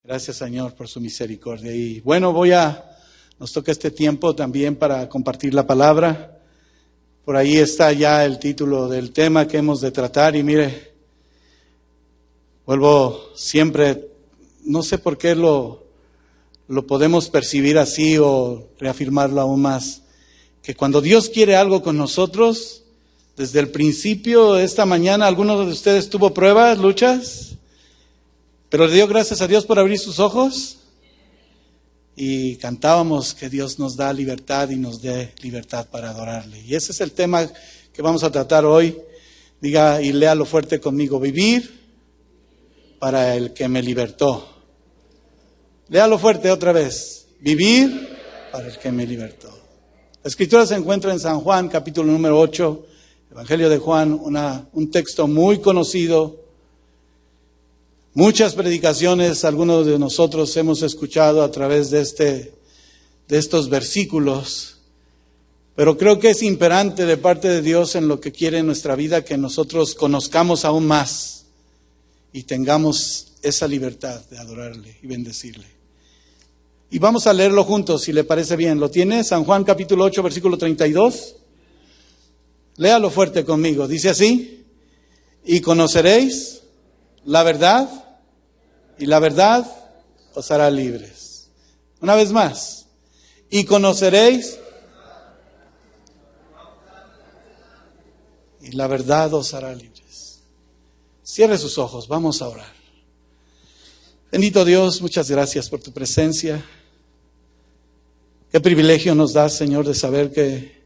Gracias, Señor, por su misericordia. Y bueno, nos toca este tiempo también para compartir la palabra. Por ahí está ya el título del tema que hemos de tratar. Y mire, vuelvo siempre, no sé por qué lo podemos percibir así o reafirmarlo aún más, que cuando Dios quiere algo con nosotros, desde el principio, esta mañana, ¿alguno de ustedes tuvo pruebas, luchas? Pero le dio gracias a Dios por abrir sus ojos. Y cantábamos que Dios nos da libertad y nos dé libertad para adorarle. Y ese es el tema que vamos a tratar hoy. Diga y léalo fuerte conmigo: vivir para el que me libertó. Léalo fuerte otra vez: vivir para el que me libertó. La escritura se encuentra en San Juan, capítulo número 8, Evangelio de Juan, un texto muy conocido. Muchas predicaciones, algunos de nosotros hemos escuchado a través de estos versículos, pero creo que es imperante de parte de Dios en lo que quiere en nuestra vida que nosotros conozcamos aún más y tengamos esa libertad de adorarle y bendecirle. Y vamos a leerlo juntos, si le parece bien. ¿Lo tiene? San Juan capítulo 8, versículo 32. Léalo fuerte conmigo. Dice así: y conoceréis la verdad, y la verdad os hará libres. Una vez más: y conoceréis, y la verdad os hará libres. Cierre sus ojos, vamos a orar. Bendito Dios, muchas gracias por tu presencia. Qué privilegio nos das, Señor, de saber que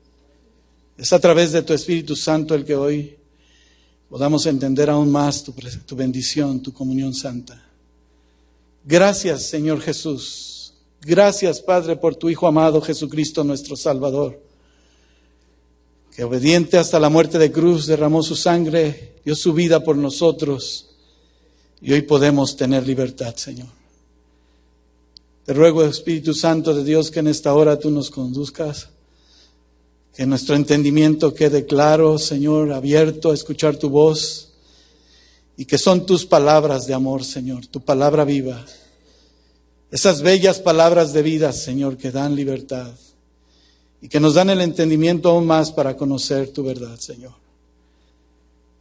es a través de tu Espíritu Santo el que hoy podamos entender aún más tu bendición, tu comunión santa. Gracias, Señor Jesús. Gracias, Padre, por tu Hijo amado Jesucristo, nuestro Salvador, que obediente hasta la muerte de cruz derramó su sangre, dio su vida por nosotros, y hoy podemos tener libertad, Señor. Te ruego, Espíritu Santo de Dios, que en esta hora tú nos conduzcas, que nuestro entendimiento quede claro, Señor, abierto a escuchar tu voz, y que son tus palabras de amor, Señor, tu palabra viva. Esas bellas palabras de vida, Señor, que dan libertad y que nos dan el entendimiento aún más para conocer tu verdad, Señor.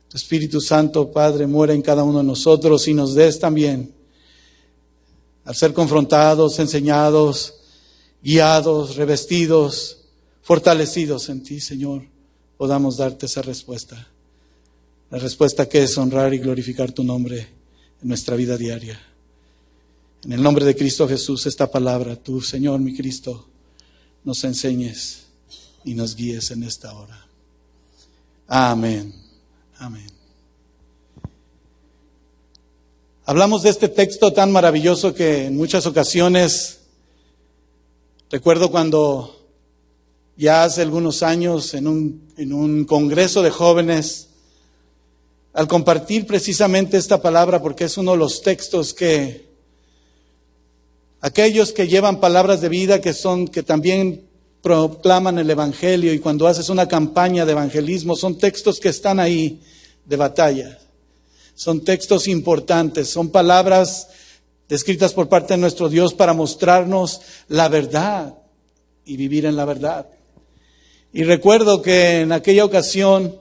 Tu Espíritu Santo, Padre, muera en cada uno de nosotros y nos des también, al ser confrontados, enseñados, guiados, revestidos, fortalecidos en ti, Señor, podamos darte esa respuesta. La respuesta que es honrar y glorificar tu nombre en nuestra vida diaria. En el nombre de Cristo Jesús, esta palabra, tú, Señor, mi Cristo, nos enseñes y nos guíes en esta hora. Amén. Amén. Hablamos de este texto tan maravilloso que en muchas ocasiones, recuerdo cuando ya hace algunos años en un congreso de jóvenes, al compartir precisamente esta palabra, porque es uno de los textos que aquellos que llevan palabras de vida, que también proclaman el Evangelio, y cuando haces una campaña de evangelismo, son textos que están ahí de batalla. Son textos importantes, son palabras descritas por parte de nuestro Dios para mostrarnos la verdad y vivir en la verdad. Y recuerdo que en aquella ocasión,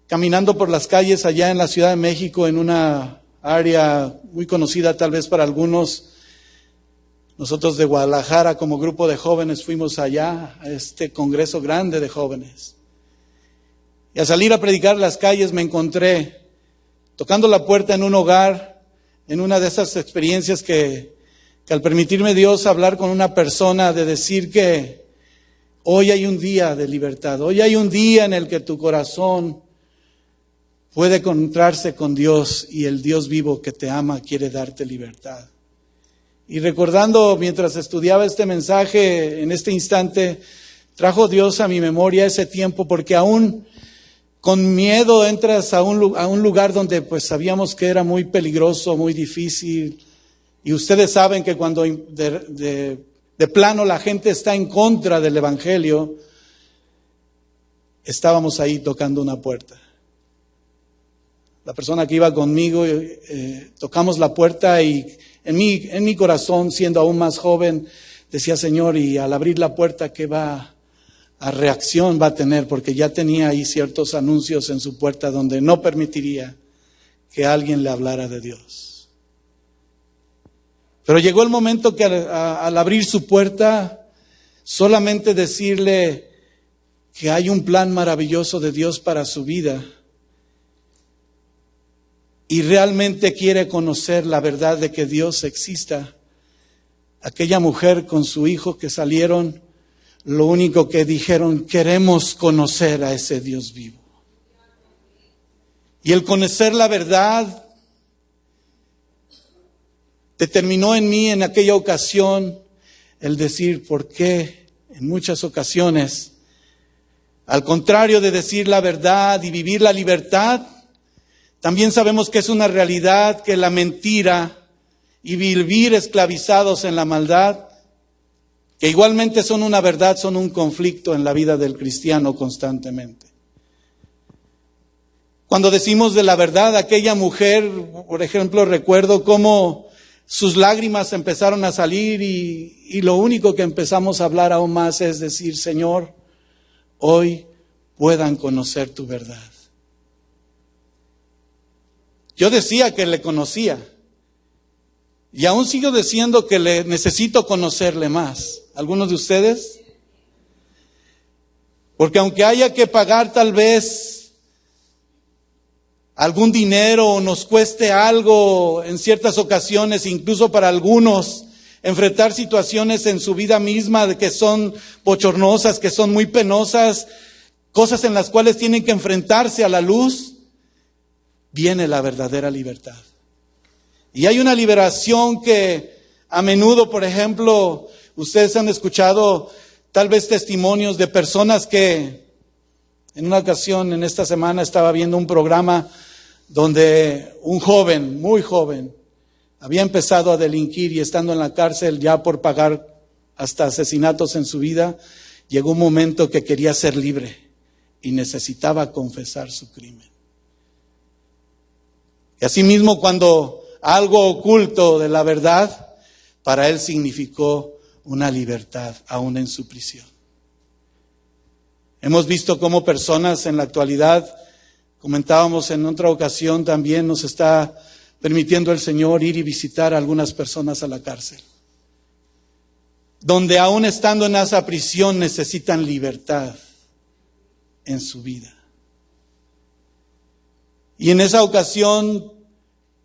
caminando por las calles allá en la Ciudad de México, en una área muy conocida tal vez para algunos, nosotros de Guadalajara como grupo de jóvenes fuimos allá a este congreso grande de jóvenes. Y al salir a predicar las calles me encontré tocando la puerta en un hogar, en una de esas experiencias que al permitirme Dios hablar con una persona, de decir que hoy hay un día de libertad, hoy hay un día en el que tu corazón puede encontrarse con Dios, y el Dios vivo que te ama quiere darte libertad. Y recordando mientras estudiaba este mensaje, en este instante, trajo Dios a mi memoria ese tiempo, porque aún con miedo entras a un lugar donde pues sabíamos que era muy peligroso, muy difícil. Y ustedes saben que cuando de plano la gente está en contra del Evangelio, estábamos ahí tocando una puerta. La persona que iba conmigo, tocamos la puerta y en mi corazón, siendo aún más joven, decía, Señor, y al abrir la puerta, ¿qué reacción va a tener? Porque ya tenía ahí ciertos anuncios en su puerta donde no permitiría que alguien le hablara de Dios. Pero llegó el momento que al abrir su puerta, solamente decirle que hay un plan maravilloso de Dios para su vida y realmente quiere conocer la verdad de que Dios exista. Aquella mujer con su hijo que salieron, lo único que dijeron, queremos conocer a ese Dios vivo. Y el conocer la verdad determinó en mí en aquella ocasión el decir por qué en muchas ocasiones, al contrario de decir la verdad y vivir la libertad, también sabemos que es una realidad que la mentira y vivir esclavizados en la maldad, que igualmente son una verdad, son un conflicto en la vida del cristiano constantemente. Cuando decimos de la verdad, aquella mujer, por ejemplo, recuerdo cómo sus lágrimas empezaron a salir y lo único que empezamos a hablar aún más es decir, Señor, hoy puedan conocer tu verdad. Yo decía que le conocía y aún sigo diciendo que le necesito conocerle más. ¿Algunos de ustedes? Porque aunque haya que pagar tal vez algún dinero o nos cueste algo en ciertas ocasiones, incluso para algunos, enfrentar situaciones en su vida misma de que son bochornosas, que son muy penosas, cosas en las cuales tienen que enfrentarse a la luz, viene la verdadera libertad. Y hay una liberación que a menudo, por ejemplo, ustedes han escuchado tal vez testimonios de personas que en una ocasión, en esta semana, estaba viendo un programa donde un joven, muy joven, había empezado a delinquir y estando en la cárcel ya por pagar hasta asesinatos en su vida, llegó un momento que quería ser libre y necesitaba confesar su crimen. Y asimismo, cuando algo oculto de la verdad, para él significó una libertad, aún en su prisión. Hemos visto cómo personas en la actualidad, comentábamos en otra ocasión también, nos está permitiendo el Señor ir y visitar a algunas personas a la cárcel, donde aún estando en esa prisión necesitan libertad en su vida. Y en esa ocasión,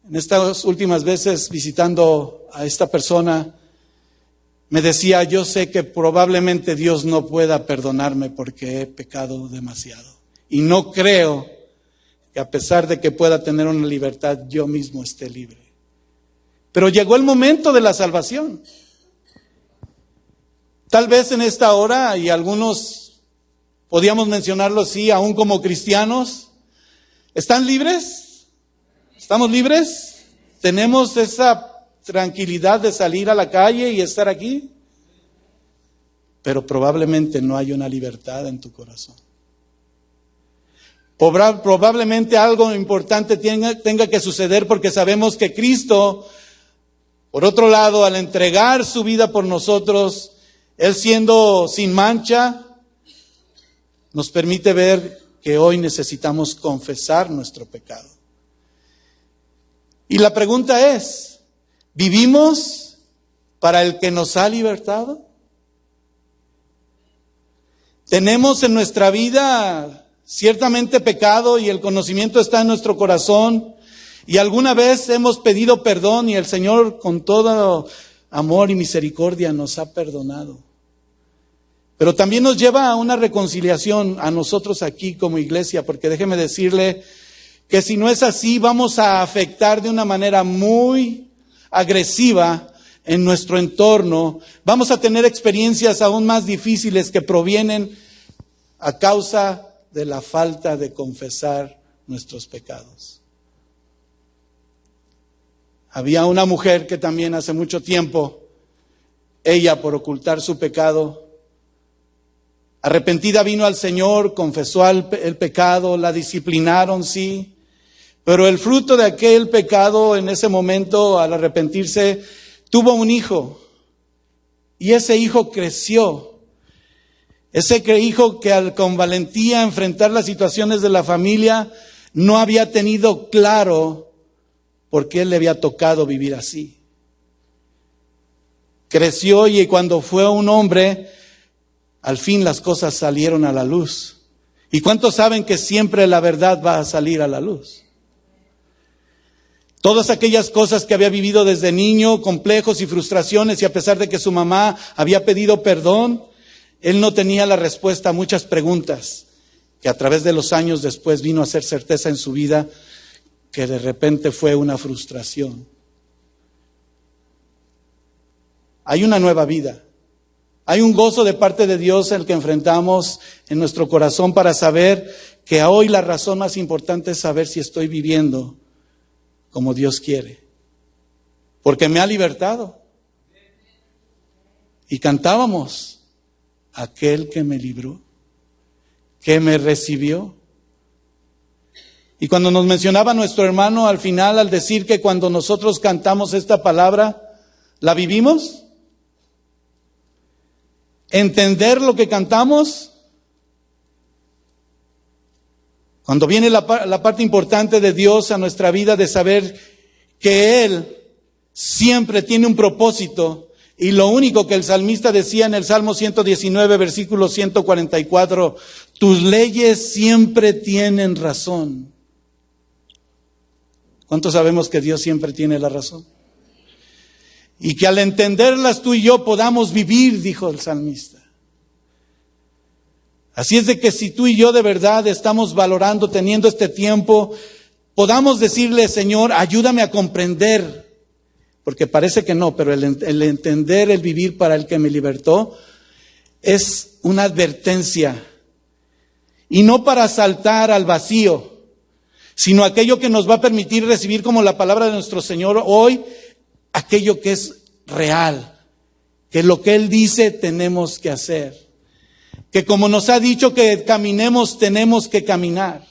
en estas últimas veces visitando a esta persona, me decía, yo sé que probablemente Dios no pueda perdonarme porque he pecado demasiado. Y no creo que a pesar de que pueda tener una libertad, yo mismo esté libre. Pero llegó el momento de la salvación. Tal vez en esta hora, y algunos podíamos mencionarlo así, aún como cristianos, ¿están libres? ¿Estamos libres? ¿Tenemos esa tranquilidad de salir a la calle y estar aquí? Pero probablemente no hay una libertad en tu corazón. Probablemente algo importante tenga que suceder porque sabemos que Cristo, por otro lado, al entregar su vida por nosotros, Él siendo sin mancha, nos permite ver que hoy necesitamos confesar nuestro pecado. Y la pregunta es, ¿vivimos para el que nos ha libertado? ¿Tenemos en nuestra vida ciertamente pecado y el conocimiento está en nuestro corazón? ¿Y alguna vez hemos pedido perdón y el Señor con todo amor y misericordia nos ha perdonado? Pero también nos lleva a una reconciliación a nosotros aquí como iglesia, porque déjeme decirle que si no es así, vamos a afectar de una manera muy agresiva en nuestro entorno. Vamos a tener experiencias aún más difíciles que provienen a causa de la falta de confesar nuestros pecados. Había una mujer que también hace mucho tiempo, ella por ocultar su pecado, arrepentida vino al Señor, confesó el pecado, la disciplinaron, sí, Pero el fruto de aquel pecado en ese momento, al arrepentirse, tuvo un hijo. Y ese hijo creció. Ese hijo que con valentía enfrentar las situaciones de la familia, no había tenido claro por qué le había tocado vivir así. Creció y cuando fue un hombre, al fin las cosas salieron a la luz. ¿Y cuántos saben que siempre la verdad va a salir a la luz? Todas aquellas cosas que había vivido desde niño, complejos y frustraciones, y a pesar de que su mamá había pedido perdón, él no tenía la respuesta a muchas preguntas que a través de los años después vino a ser certeza en su vida, que de repente fue una frustración. Hay una nueva vida. Hay un gozo de parte de Dios en el que enfrentamos en nuestro corazón para saber que hoy la razón más importante es saber si estoy viviendo como Dios quiere. Porque me ha libertado. Y cantábamos, aquel que me libró, que me recibió. Y cuando nos mencionaba nuestro hermano al final, al decir que cuando nosotros cantamos esta palabra, ¿la vivimos? ¿Entender lo que cantamos? Cuando viene la parte importante de Dios a nuestra vida, de saber que Él siempre tiene un propósito, y lo único que el salmista decía en el Salmo 119, versículo 144, tus leyes siempre tienen razón. ¿Cuántos sabemos que Dios siempre tiene la razón? Y que al entenderlas tú y yo podamos vivir, dijo el salmista. Así es de que si tú y yo de verdad estamos valorando, teniendo este tiempo, podamos decirle, Señor, ayúdame a comprender, porque parece que no, pero el entender, el vivir para el que me libertó, es una advertencia. Y no para saltar al vacío, sino aquello que nos va a permitir recibir como la palabra de nuestro Señor hoy, aquello que es real, que lo que Él dice tenemos que hacer, que como nos ha dicho que caminemos, tenemos que caminar.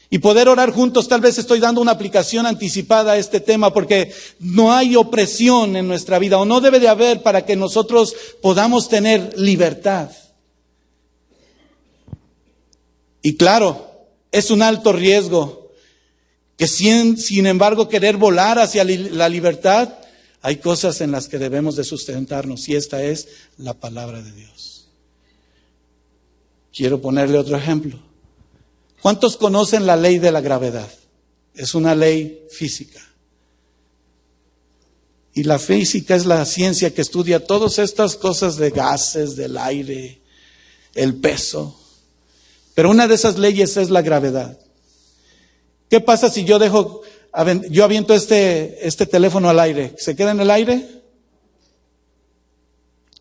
Y poder orar juntos. Tal vez estoy dando una aplicación anticipada a este tema, porque no hay opresión en nuestra vida, o no debe de haber, para que nosotros podamos tener libertad. Y claro, es un alto riesgo, que sin embargo querer volar hacia la libertad, hay cosas en las que debemos de sustentarnos, y esta es la palabra de Dios. Quiero ponerle otro ejemplo. ¿Cuántos conocen la ley de la gravedad? Es una ley física. Y la física es la ciencia que estudia todas estas cosas de gases, del aire, el peso. Pero una de esas leyes es la gravedad. ¿Qué pasa si yo aviento este teléfono al aire? ¿Se queda en el aire?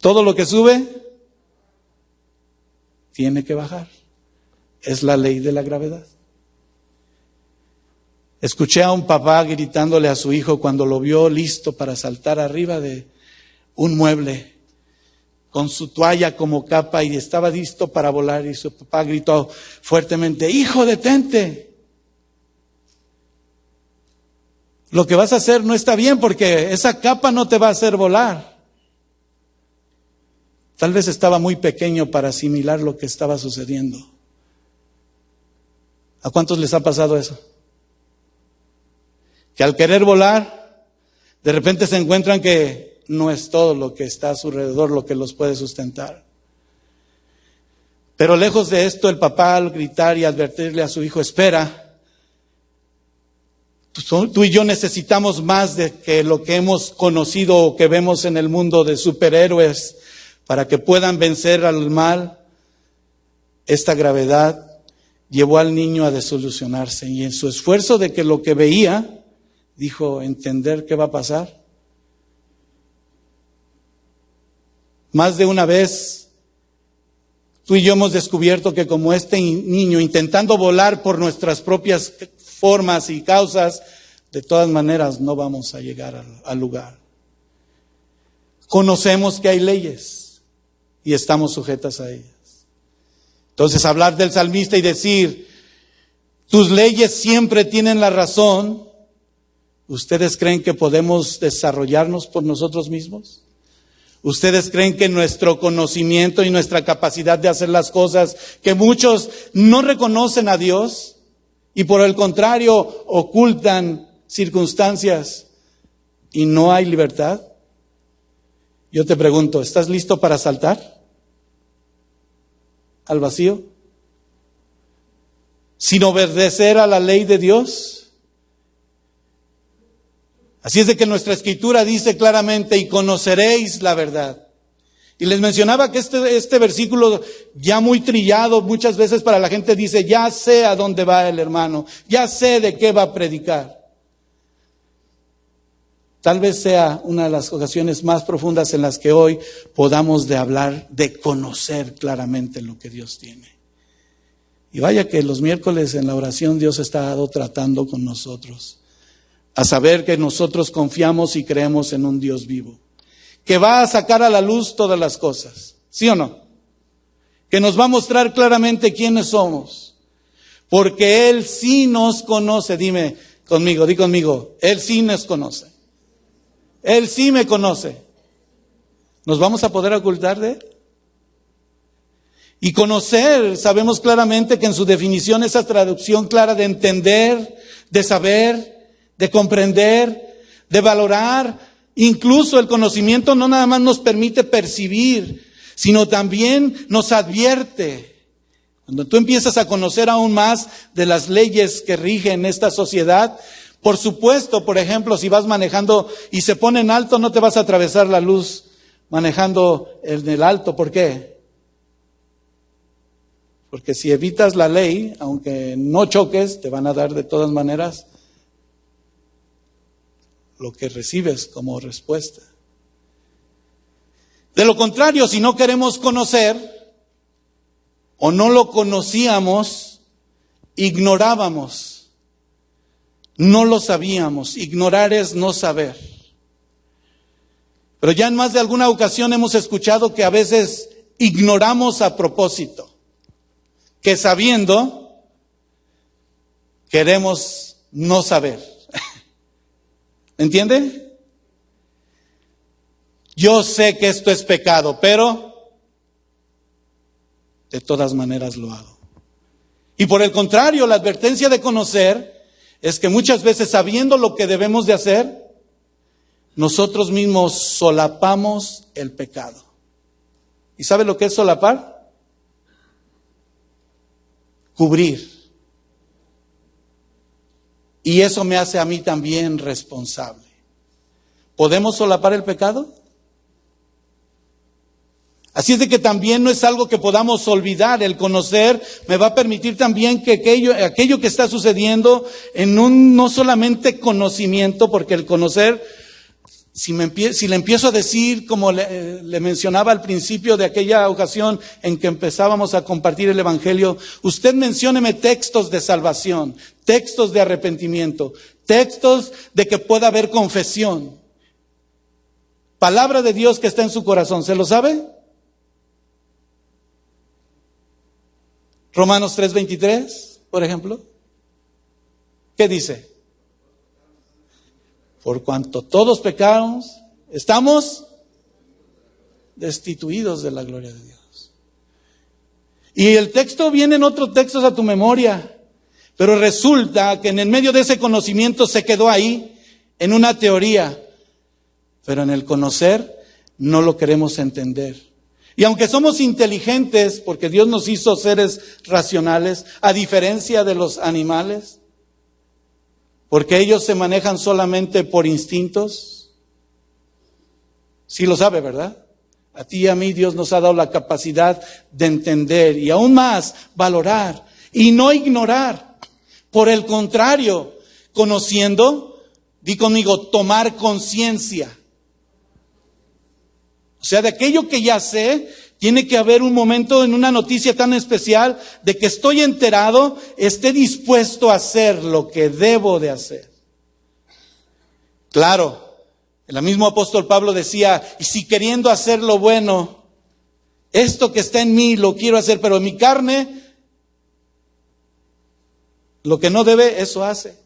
Todo lo que sube tiene que bajar. Es la ley de la gravedad. Escuché a un papá gritándole a su hijo cuando lo vio listo para saltar arriba de un mueble, con su toalla como capa, y estaba listo para volar, y su papá gritó fuertemente, hijo, detente. Lo que vas a hacer no está bien, porque esa capa no te va a hacer volar. Tal vez estaba muy pequeño para asimilar lo que estaba sucediendo. ¿A cuántos les ha pasado eso? Que al querer volar, de repente se encuentran que no es todo lo que está a su alrededor lo que los puede sustentar. Pero lejos de esto, el papá, al gritar y advertirle a su hijo, espera, tú y yo necesitamos más de que lo que hemos conocido o que vemos en el mundo de superhéroes para que puedan vencer al mal. Esta gravedad llevó al niño a desilusionarse, y en su esfuerzo de que lo que veía, dijo, entender qué va a pasar. Más de una vez, tú y yo hemos descubierto que como este niño, intentando volar por nuestras propias formas y causas, de todas maneras no vamos a llegar al lugar. Conocemos que hay leyes y estamos sujetas a ellas. Entonces, hablar del salmista y decir, tus leyes siempre tienen la razón, ¿ustedes creen que podemos desarrollarnos por nosotros mismos? ¿Ustedes creen que nuestro conocimiento y nuestra capacidad de hacer las cosas, que muchos no reconocen a Dios y por el contrario ocultan circunstancias y no hay libertad? Yo te pregunto, ¿estás listo para saltar al vacío? Sin obedecer a la ley de Dios. Así es de que nuestra escritura dice claramente, y conoceréis la verdad. Y les mencionaba que este versículo ya muy trillado muchas veces para la gente dice, ya sé a dónde va el hermano, ya sé de qué va a predicar. Tal vez sea una de las ocasiones más profundas en las que hoy podamos de hablar, de conocer claramente lo que Dios tiene. Y vaya que los miércoles en la oración Dios ha estado tratando con nosotros. A saber que nosotros confiamos y creemos en un Dios vivo, que va a sacar a la luz todas las cosas, ¿sí o no? Que nos va a mostrar claramente quiénes somos, porque Él sí nos conoce. Dime conmigo, di conmigo, Él sí nos conoce. Él sí me conoce. ¿Nos vamos a poder ocultar de Él? Y conocer, sabemos claramente que en su definición, esa traducción clara de entender, de saber, de comprender, de valorar. Incluso el conocimiento no nada más nos permite percibir, sino también nos advierte. Cuando tú empiezas a conocer aún más de las leyes que rigen esta sociedad, por supuesto, por ejemplo, si vas manejando y se pone en alto, no te vas a atravesar la luz manejando en el alto. ¿Por qué? Porque si evitas la ley, aunque no choques, te van a dar de todas maneras lo que recibes como respuesta. De lo contrario, si no queremos conocer o no lo conocíamos, ignorábamos, no lo sabíamos. Ignorar es no saber. Pero ya en más de alguna ocasión hemos escuchado que a veces ignoramos a propósito, que sabiendo queremos no saber. ¿Entiende? Yo sé que esto es pecado, pero de todas maneras lo hago. Y por el contrario, la advertencia de conocer es que muchas veces, sabiendo lo que debemos de hacer, nosotros mismos solapamos el pecado. ¿Y sabe lo que es solapar? Cubrir. Y eso me hace a mí también responsable. ¿Podemos solapar el pecado? Así es de que también no es algo que podamos olvidar. El conocer me va a permitir también que aquello que está sucediendo en un no solamente conocimiento, porque el conocer, si le empiezo a decir, como le mencionaba al principio de aquella ocasión en que empezábamos a compartir el Evangelio, usted mencióneme textos de salvación, textos de arrepentimiento, textos de que pueda haber confesión. Palabra de Dios que está en su corazón, ¿se lo sabe? Romanos 3:23, por ejemplo. ¿Qué dice? Por cuanto todos pecamos, estamos destituidos de la gloria de Dios. Y el texto, vienen otros textos a tu memoria, pero resulta que en el medio de ese conocimiento se quedó ahí, en una teoría, pero en el conocer no lo queremos entender. Y aunque somos inteligentes, porque Dios nos hizo seres racionales, a diferencia de los animales, porque ellos se manejan solamente por instintos. Sí lo sabe, ¿verdad? A ti y a mí Dios nos ha dado la capacidad de entender y aún más valorar y no ignorar. Por el contrario, conociendo, di conmigo, tomar conciencia. O sea, de aquello que ya sé, tiene que haber un momento en una noticia tan especial de que estoy enterado, esté dispuesto a hacer lo que debo de hacer. Claro, el mismo apóstol Pablo decía, y si queriendo hacer lo bueno, esto que está en mí lo quiero hacer, pero en mi carne Lo que no debe, eso hace.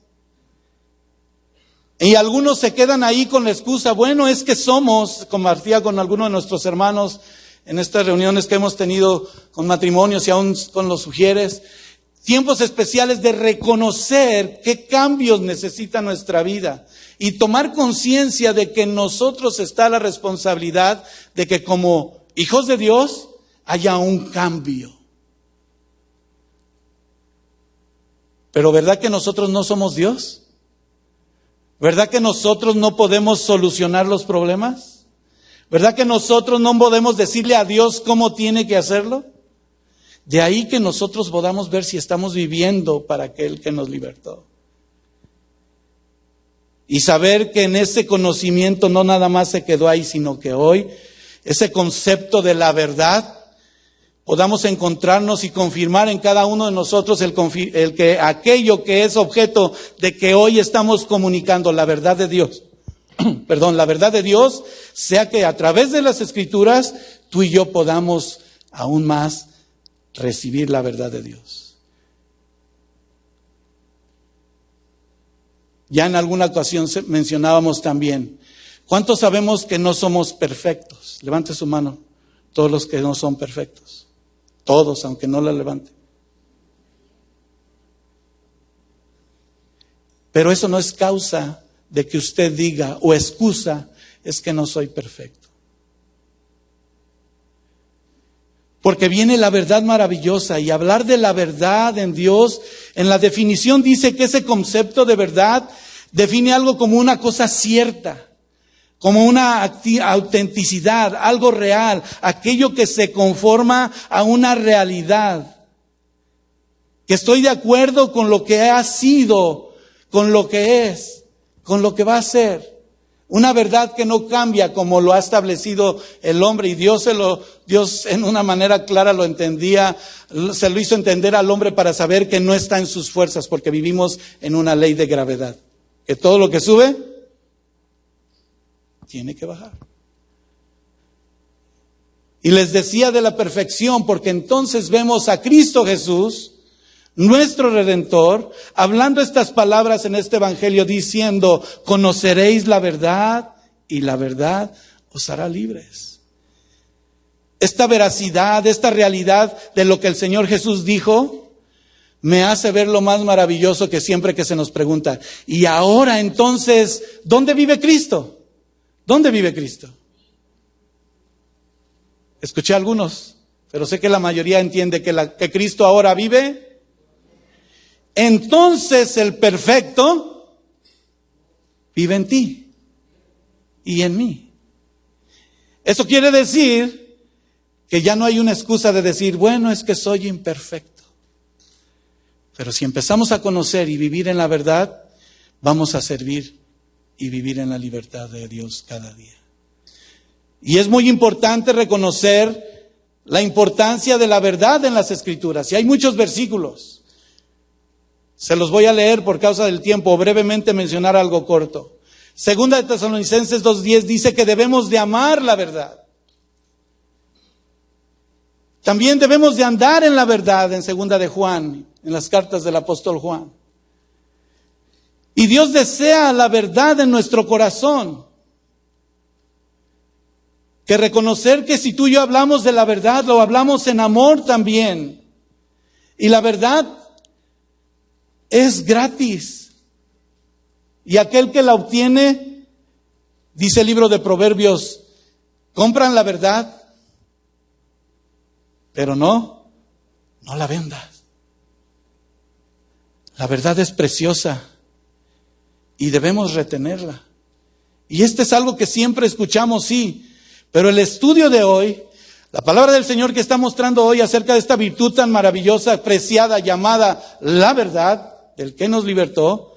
Y algunos se quedan ahí con la excusa, bueno, es que somos, compartía con algunos de nuestros hermanos en estas reuniones que hemos tenido con matrimonios y aún con los sugieres, tiempos especiales de reconocer qué cambios necesita nuestra vida y tomar conciencia de que en nosotros está la responsabilidad de que como hijos de Dios haya un cambio. Pero ¿verdad que nosotros no somos Dios? ¿Verdad que nosotros no podemos solucionar los problemas? ¿Verdad que nosotros no podemos decirle a Dios cómo tiene que hacerlo? De ahí que nosotros podamos ver si estamos viviendo para aquel que nos libertó. Y saber que en ese conocimiento no nada más se quedó ahí, sino que hoy ese concepto de la verdad podamos encontrarnos y confirmar en cada uno de nosotros el que aquello que es objeto de que hoy estamos comunicando, la verdad de Dios, la verdad de Dios, sea que a través de las Escrituras tú y yo podamos aún más recibir la verdad de Dios. Ya en alguna ocasión mencionábamos también, ¿cuántos sabemos que no somos perfectos? Levante su mano, todos los que no son perfectos. Todos, aunque no la levante. Pero eso no es causa de que usted diga, o excusa, es que no soy perfecto. Porque viene la verdad maravillosa, y hablar de la verdad en Dios, en la definición dice que ese concepto de verdad define algo como una cosa cierta, como una autenticidad, algo real, aquello que se conforma a una realidad. Que estoy de acuerdo con lo que ha sido, con lo que es, con lo que va a ser. Una verdad que no cambia como lo ha establecido el hombre, y Dios en una manera clara lo entendía, se lo hizo entender al hombre para saber que no está en sus fuerzas, porque vivimos en una ley de gravedad. Que todo lo que sube tiene que bajar. Y les decía de la perfección, porque entonces vemos a Cristo Jesús, nuestro Redentor, hablando estas palabras en este Evangelio diciendo, conoceréis la verdad y la verdad os hará libres. Esta veracidad, esta realidad de lo que el Señor Jesús dijo, me hace ver lo más maravilloso que siempre que se nos pregunta, y ahora entonces, ¿dónde vive Cristo? ¿Dónde vive Cristo? Escuché a algunos, pero sé que la mayoría entiende que Cristo ahora vive. Entonces el perfecto vive en ti y en mí. Eso quiere decir que ya no hay una excusa de decir, bueno, es que soy imperfecto. Pero si empezamos a conocer y vivir en la verdad, vamos a servir y vivir en la libertad de Dios cada día. Y es muy importante reconocer la importancia de la verdad en las Escrituras. Y hay muchos versículos. Se los voy a leer por causa del tiempo, brevemente mencionar algo corto. Segunda de Tesalonicenses 2:10 dice que debemos de amar la verdad. También debemos de andar en la verdad en segunda de Juan, en las cartas del apóstol Juan. Y Dios desea la verdad en nuestro corazón. Que reconocer que si tú y yo hablamos de la verdad, lo hablamos en amor también. Y la verdad es gratis. Y aquel que la obtiene, dice el libro de Proverbios, compran la verdad, pero no la vendas. La verdad es preciosa y debemos retenerla. Y este es algo que siempre escuchamos, sí, pero el estudio de hoy, la palabra del Señor que está mostrando hoy acerca de esta virtud tan maravillosa, preciada, llamada la verdad, del que nos libertó,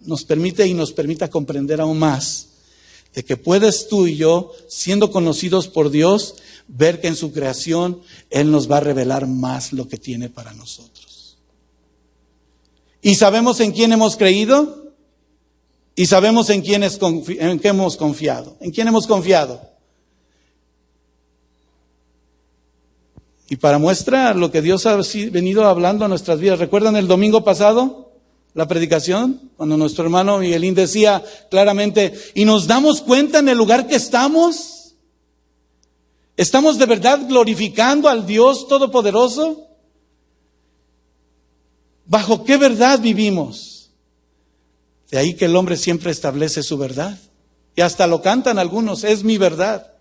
nos permita comprender aún más de que puedes tú y yo, siendo conocidos por Dios, ver que en su creación Él nos va a revelar más lo que tiene para nosotros. ¿Y sabemos en quién hemos creído? ¿Y sabemos en qué hemos confiado? ¿En quién hemos confiado? Y para muestra lo que Dios ha venido hablando a nuestras vidas. ¿Recuerdan el domingo pasado? La predicación, cuando nuestro hermano Miguelín decía claramente, ¿y nos damos cuenta en el lugar que estamos? ¿Estamos de verdad glorificando al Dios Todopoderoso? ¿Bajo qué verdad vivimos? De ahí que el hombre siempre establece su verdad. Y hasta lo cantan algunos, es mi verdad.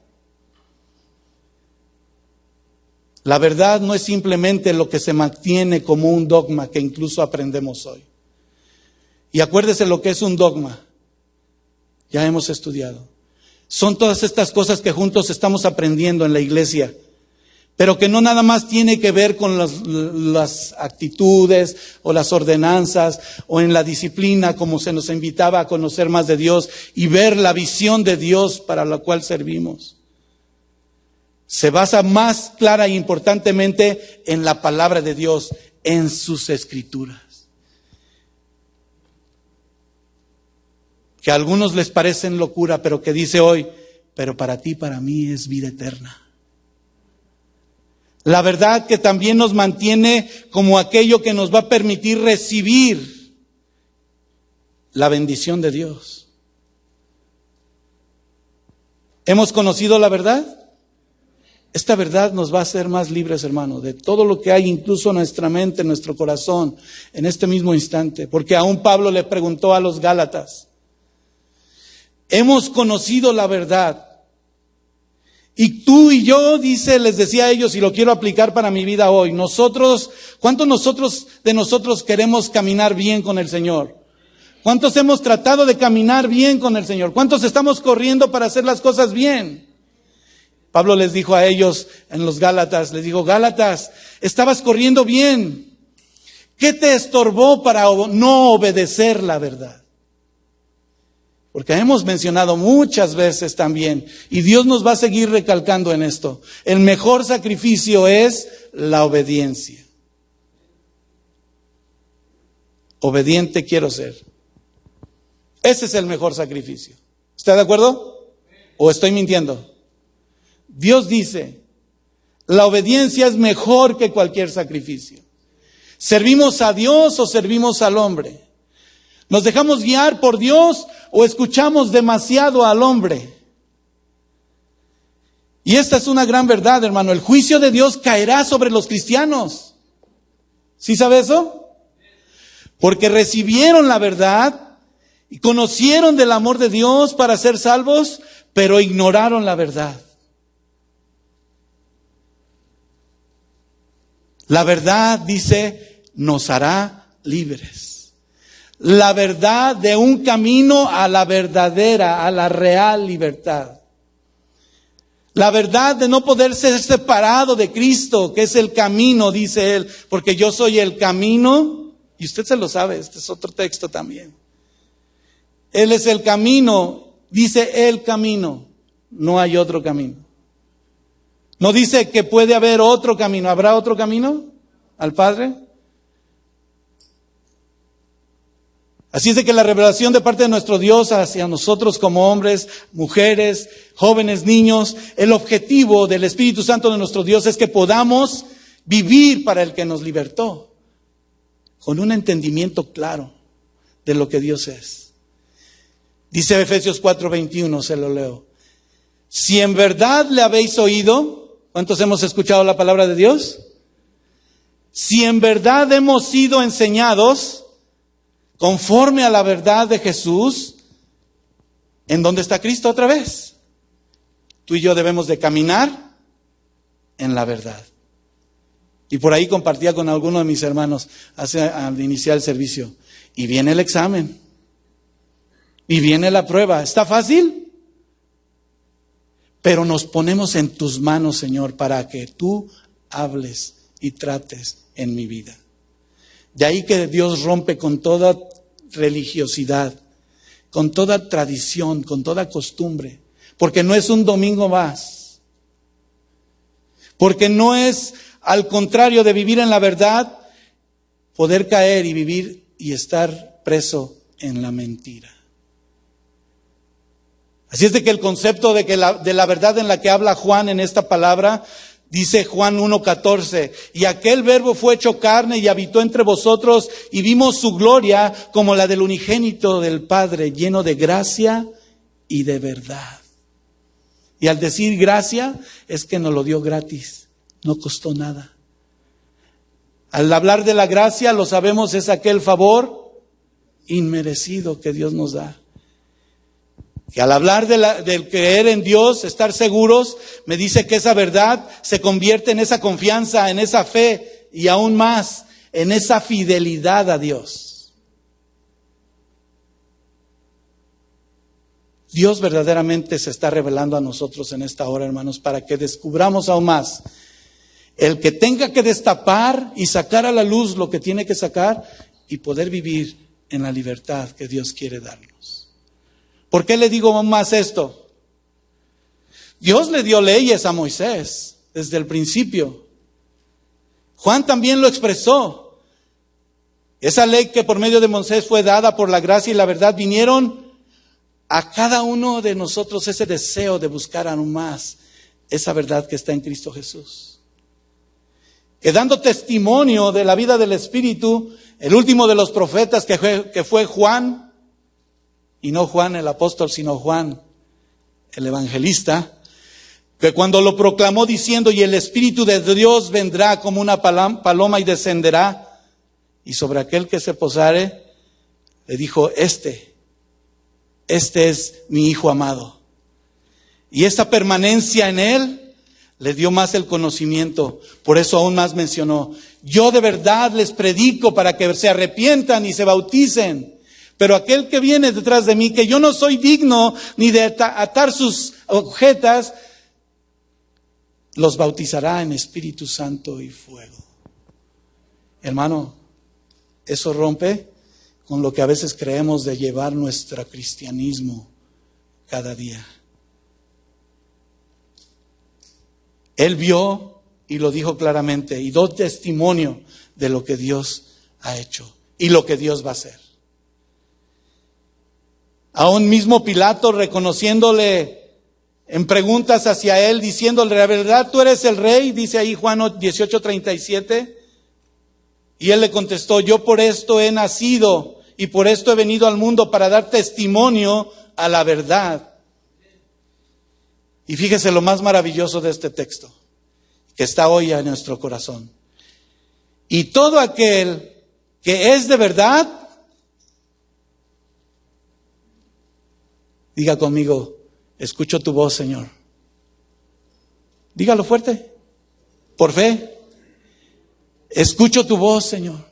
La verdad no es simplemente lo que se mantiene como un dogma que incluso aprendemos hoy. Y acuérdese lo que es un dogma. Ya hemos estudiado. Son todas estas cosas que juntos estamos aprendiendo en la iglesia, pero que no nada más tiene que ver con las actitudes o las ordenanzas o en la disciplina, como se nos invitaba a conocer más de Dios y ver la visión de Dios para la cual servimos. Se basa más clara e importantemente en la palabra de Dios, en sus escrituras. Que a algunos les parecen locura, pero que dice hoy, pero para ti, para mí es vida eterna. La verdad que también nos mantiene como aquello que nos va a permitir recibir la bendición de Dios. ¿Hemos conocido la verdad? Esta verdad nos va a hacer más libres, hermano, de todo lo que hay, incluso en nuestra mente, en nuestro corazón, en este mismo instante. Porque aún Pablo le preguntó a los Gálatas, hemos conocido la verdad. Y tú y yo, les decía a ellos, y lo quiero aplicar para mi vida hoy, ¿cuántos de nosotros queremos caminar bien con el Señor? ¿Cuántos hemos tratado de caminar bien con el Señor? ¿Cuántos estamos corriendo para hacer las cosas bien? Pablo les dijo a ellos en los Gálatas, les dijo, Gálatas, estabas corriendo bien. ¿Qué te estorbó para no obedecer la verdad? Porque hemos mencionado muchas veces también, y Dios nos va a seguir recalcando en esto, el mejor sacrificio es la obediencia. Obediente quiero ser. Ese es el mejor sacrificio. ¿Está de acuerdo? ¿O estoy mintiendo? Dios dice, la obediencia es mejor que cualquier sacrificio. ¿Servimos a Dios o servimos al hombre? ¿Nos dejamos guiar por Dios o escuchamos demasiado al hombre? Y esta es una gran verdad, hermano. El juicio de Dios caerá sobre los cristianos. ¿Sí sabe eso? Porque recibieron la verdad y conocieron del amor de Dios para ser salvos, pero ignoraron la verdad. La verdad, dice, nos hará libres. La verdad de un camino a la verdadera, a la real libertad. La verdad de no poder ser separado de Cristo, que es el camino, dice él, porque yo soy el camino, y usted se lo sabe, este es otro texto también. Él es el camino, dice el camino, no hay otro camino. No dice que puede haber otro camino. ¿Habrá otro camino al Padre? Así es de que la revelación de parte de nuestro Dios hacia nosotros como hombres, mujeres, jóvenes, niños, el objetivo del Espíritu Santo de nuestro Dios es que podamos vivir para el que nos libertó, con un entendimiento claro de lo que Dios es. Dice Efesios 4:21, se lo leo. Si en verdad le habéis oído, ¿cuántos hemos escuchado la palabra de Dios? Si en verdad hemos sido enseñados conforme a la verdad de Jesús, ¿en dónde está Cristo otra vez? Tú y yo debemos de caminar en la verdad. Y por ahí compartía con alguno de mis hermanos al iniciar el servicio. Y viene el examen. Y viene la prueba. ¿Está fácil? Pero nos ponemos en tus manos, Señor, para que tú hables y trates en mi vida. De ahí que Dios rompe con toda religiosidad, con toda tradición, con toda costumbre. Porque no es un domingo más. Porque no es, al contrario de vivir en la verdad, poder caer y vivir y estar preso en la mentira. Así es de que el concepto de la verdad en la que habla Juan en esta palabra Dice Juan 1:14, y aquel verbo fue hecho carne y habitó entre vosotros y vimos su gloria como la del unigénito del Padre, lleno de gracia y de verdad. Y al decir gracia es que nos lo dio gratis, no costó nada. Al hablar de la gracia, lo sabemos, es aquel favor inmerecido que Dios nos da. Y al hablar del creer en Dios, estar seguros, me dice que esa verdad se convierte en esa confianza, en esa fe y aún más, en esa fidelidad a Dios. Dios verdaderamente se está revelando a nosotros en esta hora, hermanos, para que descubramos aún más. El que tenga que destapar y sacar a la luz lo que tiene que sacar y poder vivir en la libertad que Dios quiere darnos. ¿Por qué le digo más esto? Dios le dio leyes a Moisés desde el principio. Juan también lo expresó. Esa ley que por medio de Moisés fue dada por la gracia y la verdad, vinieron a cada uno de nosotros ese deseo de buscar aún más esa verdad que está en Cristo Jesús. Que dando testimonio de la vida del Espíritu, el último de los profetas que fue Juan, y no Juan el apóstol, sino Juan el evangelista, que cuando lo proclamó diciendo, y el Espíritu de Dios vendrá como una paloma y descenderá, y sobre aquel que se posare, le dijo, este es mi Hijo amado. Y esa permanencia en él le dio más el conocimiento. Por eso aún más mencionó, yo de verdad les predico para que se arrepientan y se bauticen. Pero aquel que viene detrás de mí, que yo no soy digno ni de atar sus agujetas, los bautizará en Espíritu Santo y fuego. Hermano, eso rompe con lo que a veces creemos de llevar nuestro cristianismo cada día. Él vio y lo dijo claramente y dio testimonio de lo que Dios ha hecho y lo que Dios va a hacer. Aún mismo Pilato reconociéndole en preguntas hacia él, diciéndole, ¿la verdad tú eres el rey? Dice ahí Juan 18:37. Y él le contestó, yo por esto he nacido y por esto he venido al mundo para dar testimonio a la verdad. Y fíjese lo más maravilloso de este texto, que está hoy en nuestro corazón. Y todo aquel que es de verdad, diga conmigo, escucho tu voz, Señor. Dígalo fuerte, por fe. Escucho tu voz, Señor.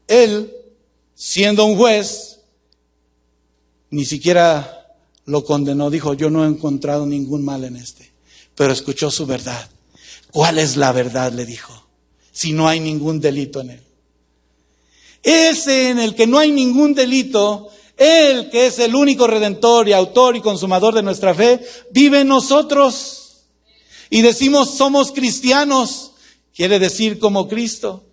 Él, siendo un juez, ni siquiera lo condenó. Dijo, yo no he encontrado ningún mal en este. Pero escuchó su verdad. ¿Cuál es la verdad? Le dijo. Si no hay ningún delito en él. Ese en el que no hay ningún delito, Él que es el único redentor y autor y consumador de nuestra fe, vive en nosotros. Y decimos somos cristianos, quiere decir como Cristo.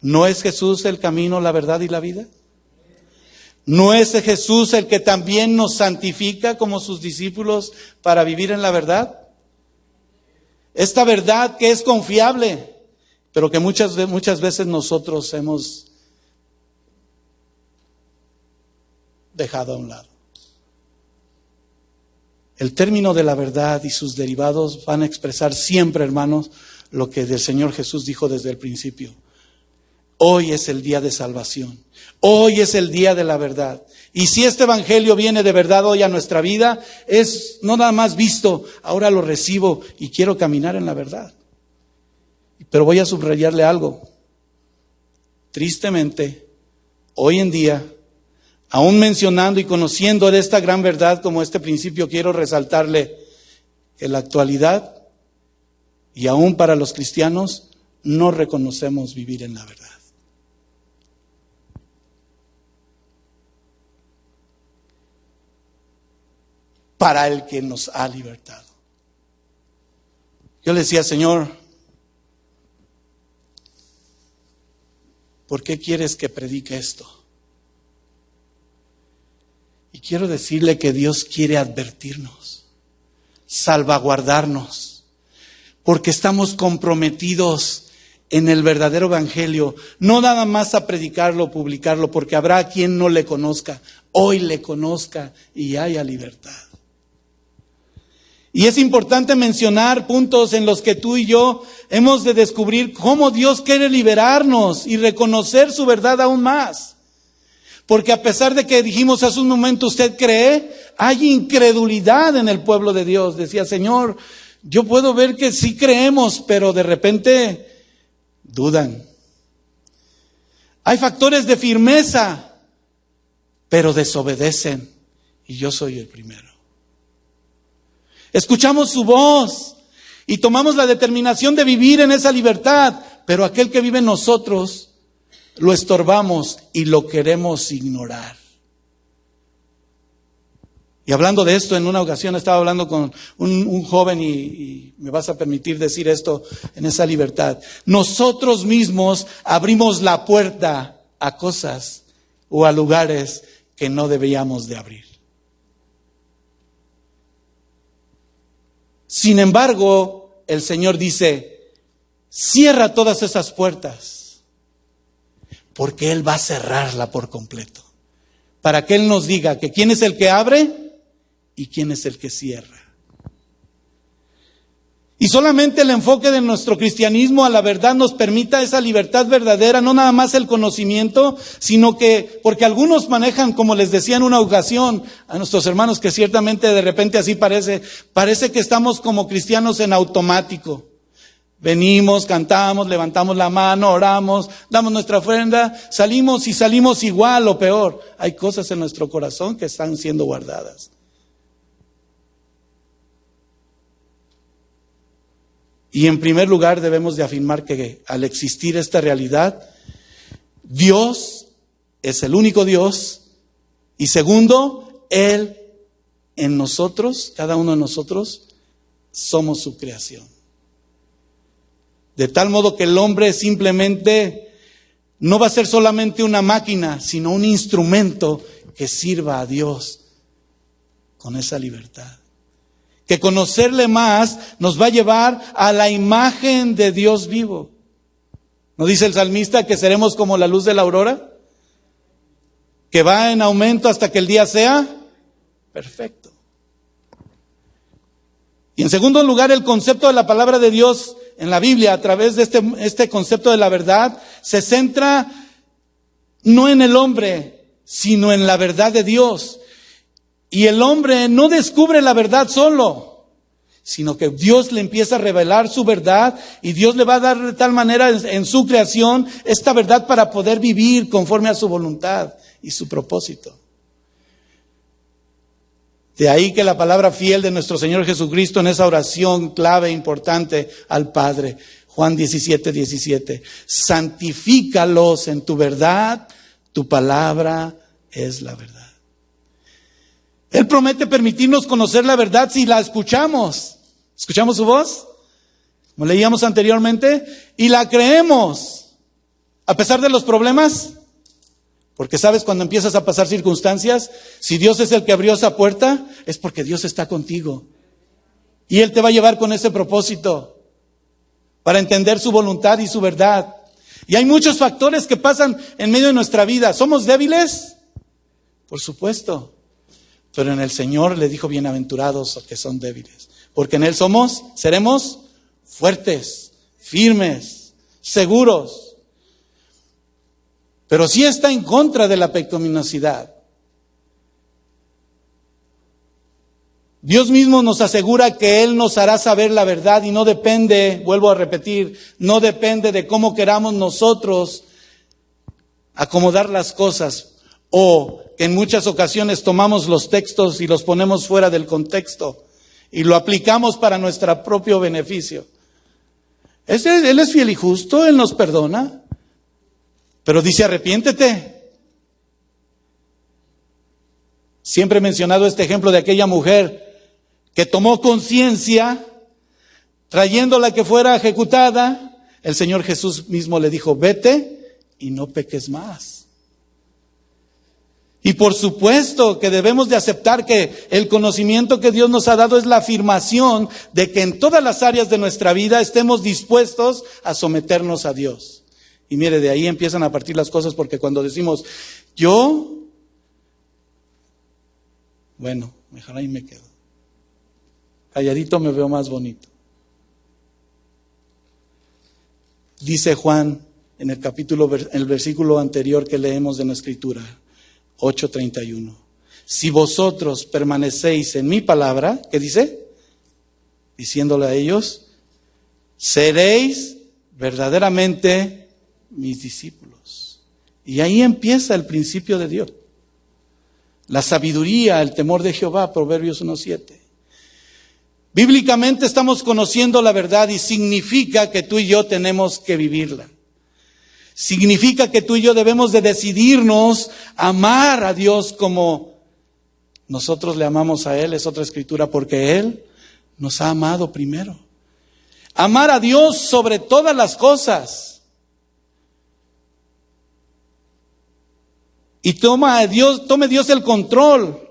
¿No es Jesús el camino, la verdad y la vida? ¿No es Jesús el que también nos santifica como sus discípulos para vivir en la verdad? Esta verdad que es confiable, pero que muchas veces nosotros hemos dejado a un lado. El término de la verdad y sus derivados van a expresar siempre, hermanos, lo que el Señor Jesús dijo desde el principio. Hoy es el día de salvación. Hoy es el día de la verdad. Y si este evangelio viene de verdad hoy a nuestra vida, es no nada más visto, ahora lo recibo y quiero caminar en la verdad. Pero voy a subrayarle algo. Tristemente, hoy en día, aún mencionando y conociendo de esta gran verdad como este principio, quiero resaltarle que en la actualidad, y aún para los cristianos, no reconocemos vivir en la verdad. Para el que nos ha libertado. Yo le decía, Señor, ¿por qué quieres que predique esto? quiero decirle que Dios quiere advertirnos, salvaguardarnos, porque estamos comprometidos en el verdadero evangelio, no nada más a predicarlo, publicarlo, porque habrá quien no le conozca, hoy le conozca y haya libertad. Y es importante mencionar puntos en los que tú y yo hemos de descubrir cómo Dios quiere liberarnos y reconocer su verdad aún más. Porque a pesar de que dijimos hace un momento, usted cree, hay incredulidad en el pueblo de Dios. Decía, Señor, yo puedo ver que sí creemos, pero de repente dudan. Hay factores de firmeza, pero desobedecen. Y yo soy el primero. Escuchamos su voz y tomamos la determinación de vivir en esa libertad, pero aquel que vive en nosotros lo estorbamos y lo queremos ignorar. Y hablando de esto, en una ocasión estaba hablando con un joven y me vas a permitir decir esto en esa libertad. Nosotros mismos abrimos la puerta a cosas o a lugares que no deberíamos de abrir. Sin embargo, el Señor dice, cierra todas esas puertas, porque Él va a cerrarla por completo, para que Él nos diga que quién es el que abre y quién es el que cierra. Y solamente el enfoque de nuestro cristianismo a la verdad nos permita esa libertad verdadera, no nada más el conocimiento, sino que, porque algunos manejan, como les decía en una ocasión a nuestros hermanos, que ciertamente de repente así parece que estamos como cristianos en automático. Venimos, cantamos, levantamos la mano, oramos, damos nuestra ofrenda, salimos igual o peor. Hay cosas en nuestro corazón que están siendo guardadas. Y en primer lugar debemos de afirmar que al existir esta realidad, Dios es el único Dios. Y segundo, Él en nosotros, cada uno de nosotros, somos su creación. De tal modo que el hombre simplemente no va a ser solamente una máquina, sino un instrumento que sirva a Dios con esa libertad. Que conocerle más nos va a llevar a la imagen de Dios vivo. ¿No dice el salmista que seremos como la luz de la aurora? Que va en aumento hasta que el día sea perfecto. Y en segundo lugar, el concepto de la palabra de Dios en la Biblia, a través de este concepto de la verdad, se centra no en el hombre, sino en la verdad de Dios. Y el hombre no descubre la verdad solo, sino que Dios le empieza a revelar su verdad y Dios le va a dar de tal manera en su creación esta verdad para poder vivir conforme a su voluntad y su propósito. De ahí que la palabra fiel de nuestro Señor Jesucristo en esa oración clave e importante al Padre, Juan 17:17, santifícalos en tu verdad, tu palabra es la verdad. Él promete permitirnos conocer la verdad si la escuchamos. ¿Escuchamos su voz? Como leíamos anteriormente. Y la creemos. A pesar de los problemas. Porque sabes, cuando empiezas a pasar circunstancias, si Dios es el que abrió esa puerta, es porque Dios está contigo. Y Él te va a llevar con ese propósito. Para entender su voluntad y su verdad. Y hay muchos factores que pasan en medio de nuestra vida. ¿Somos débiles? Por supuesto. Pero en el Señor le dijo, bienaventurados los que son débiles. Porque en Él seremos fuertes, firmes, seguros. Pero sí está en contra de la pecaminosidad. Dios mismo nos asegura que Él nos hará saber la verdad y no depende, vuelvo a repetir, no depende de cómo queramos nosotros acomodar las cosas. O que en muchas ocasiones tomamos los textos y los ponemos fuera del contexto y lo aplicamos para nuestro propio beneficio. Él es fiel y justo, Él nos perdona, pero dice arrepiéntete. Siempre he mencionado este ejemplo de aquella mujer que tomó conciencia, trayéndola que fuera ejecutada. El Señor Jesús mismo le dijo, vete y no peques más. Y por supuesto que debemos de aceptar que el conocimiento que Dios nos ha dado es la afirmación de que en todas las áreas de nuestra vida estemos dispuestos a someternos a Dios. Y mire, de ahí empiezan a partir las cosas, porque cuando decimos, bueno, mejor ahí me quedo. Calladito me veo más bonito. Dice Juan en el versículo anterior que leemos de la Escritura, 8:31. Si vosotros permanecéis en mi palabra, ¿qué dice? Diciéndole a ellos, seréis verdaderamente mis discípulos. Y ahí empieza el principio de Dios. La sabiduría, el temor de Jehová, Proverbios 1:7. Bíblicamente estamos conociendo la verdad y significa que tú y yo tenemos que vivirla. Significa que tú y yo debemos de decidirnos a amar a Dios como nosotros le amamos a Él. Es otra escritura, porque Él nos ha amado primero. Amar a Dios sobre todas las cosas. Y tome Dios el control.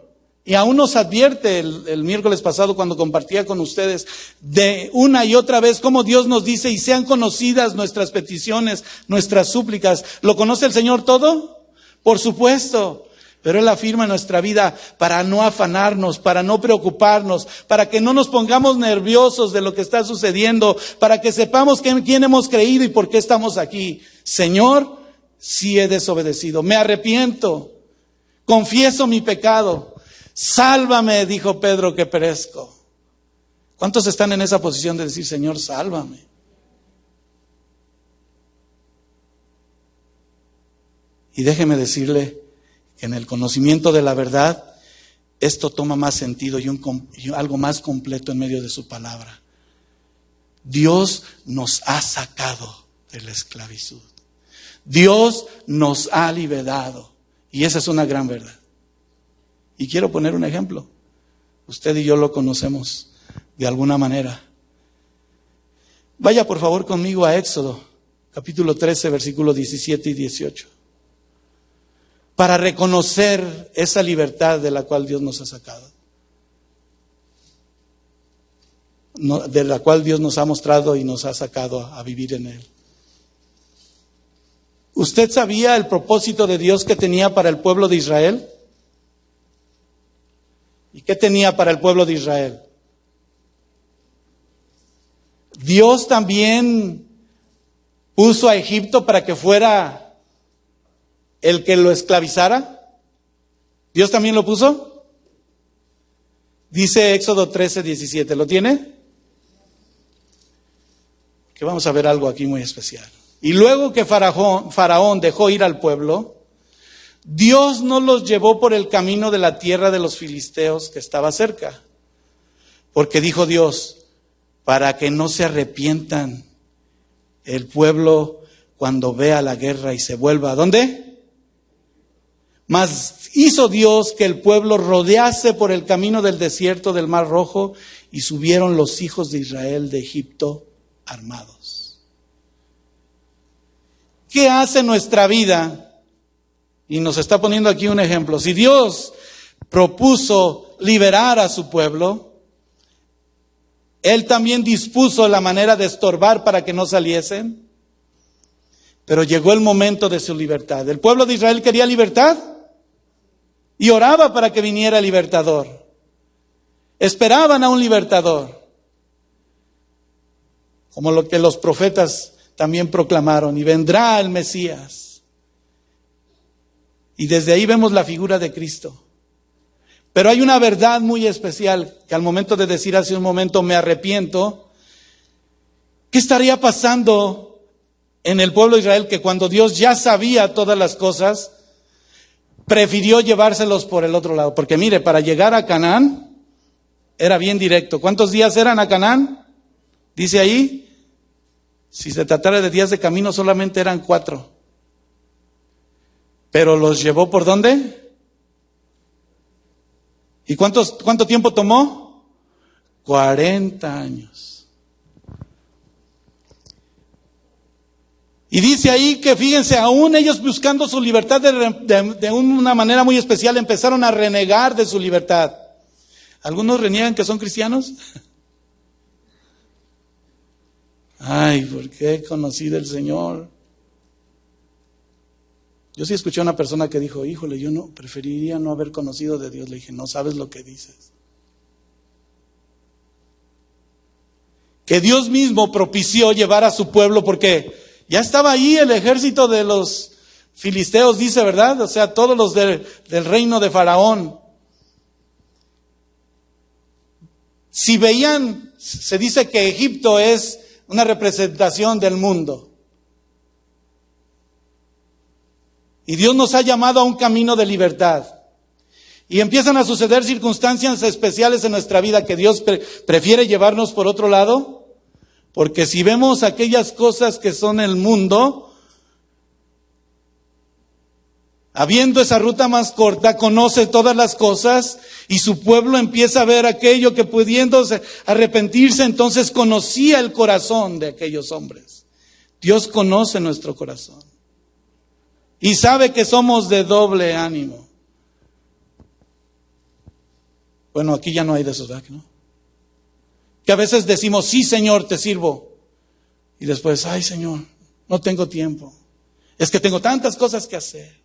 Y aún nos advierte el miércoles pasado cuando compartía con ustedes de una y otra vez cómo Dios nos dice, y sean conocidas nuestras peticiones, nuestras súplicas. ¿Lo conoce el Señor todo? Por supuesto. Pero Él afirma en nuestra vida para no afanarnos, para no preocuparnos, para que no nos pongamos nerviosos de lo que está sucediendo, para que sepamos en quién hemos creído y por qué estamos aquí. Señor, sí he desobedecido, me arrepiento, confieso mi pecado. Sálvame, dijo Pedro, que perezco. ¿Cuántos están en esa posición de decir, Señor, sálvame? Y déjeme decirle que en el conocimiento de la verdad, esto toma más sentido y algo más completo en medio de su palabra. Dios nos ha sacado de la esclavitud. Dios nos ha liberado. Y esa es una gran verdad. Y quiero poner un ejemplo. Usted y yo lo conocemos de alguna manera. Vaya por favor conmigo a Éxodo, capítulo 13, versículos 17 y 18. Para reconocer esa libertad de la cual Dios nos ha sacado. De la cual Dios nos ha mostrado y nos ha sacado a vivir en Él. ¿Usted sabía el propósito de Dios que tenía para el pueblo de Israel? ¿Y qué tenía para el pueblo de Israel? Dios también puso a Egipto para que fuera el que lo esclavizara. ¿Dios también lo puso? Dice Éxodo 13:17. ¿Lo tiene? Que vamos a ver algo aquí muy especial. Y luego que Faraón dejó ir al pueblo, Dios no los llevó por el camino de la tierra de los filisteos que estaba cerca. Porque dijo Dios, para que no se arrepientan el pueblo cuando vea la guerra y se vuelva. ¿A dónde? Mas hizo Dios que el pueblo rodease por el camino del desierto del Mar Rojo, y subieron los hijos de Israel de Egipto armados. ¿Qué hace nuestra vida? Y nos está poniendo aquí un ejemplo. Si Dios propuso liberar a su pueblo, Él también dispuso la manera de estorbar para que no saliesen. Pero llegó el momento de su libertad. El pueblo de Israel quería libertad y oraba para que viniera el libertador. Esperaban a un libertador. Como lo que los profetas también proclamaron, y vendrá el Mesías. Y desde ahí vemos la figura de Cristo. Pero hay una verdad muy especial que al momento de decir hace un momento me arrepiento, ¿qué estaría pasando en el pueblo de Israel que cuando Dios ya sabía todas las cosas, prefirió llevárselos por el otro lado? Porque mire, para llegar a Canaán era bien directo. ¿Cuántos días eran a Canaán? Dice ahí, si se tratara de días de camino solamente eran 4. Pero los llevó ¿por dónde? ¿Y cuánto tiempo tomó? 40 años. Y dice ahí que, fíjense, aún ellos buscando su libertad de una manera muy especial, empezaron a renegar de su libertad. ¿Algunos reniegan que son cristianos? Ay, ¿por qué conocí del Señor? Yo sí escuché a una persona que dijo, híjole, yo no preferiría no haber conocido de Dios. Le dije, no sabes lo que dices. Que Dios mismo propició llevar a su pueblo, porque ya estaba ahí el ejército de los filisteos, dice, ¿verdad? O sea, todos los del reino de Faraón. Si veían, se dice que Egipto es una representación del mundo. Y Dios nos ha llamado a un camino de libertad. Y empiezan a suceder circunstancias especiales en nuestra vida que Dios prefiere llevarnos por otro lado. Porque si vemos aquellas cosas que son el mundo, habiendo esa ruta más corta, conoce todas las cosas y su pueblo empieza a ver aquello que pudiéndose arrepentirse, entonces conocía el corazón de aquellos hombres. Dios conoce nuestro corazón y sabe que somos de doble ánimo. Bueno, aquí ya no hay de esos, ¿verdad? ¿No? Que a veces decimos, sí, Señor, te sirvo. Y después, ay, Señor, no tengo tiempo. Es que tengo tantas cosas que hacer.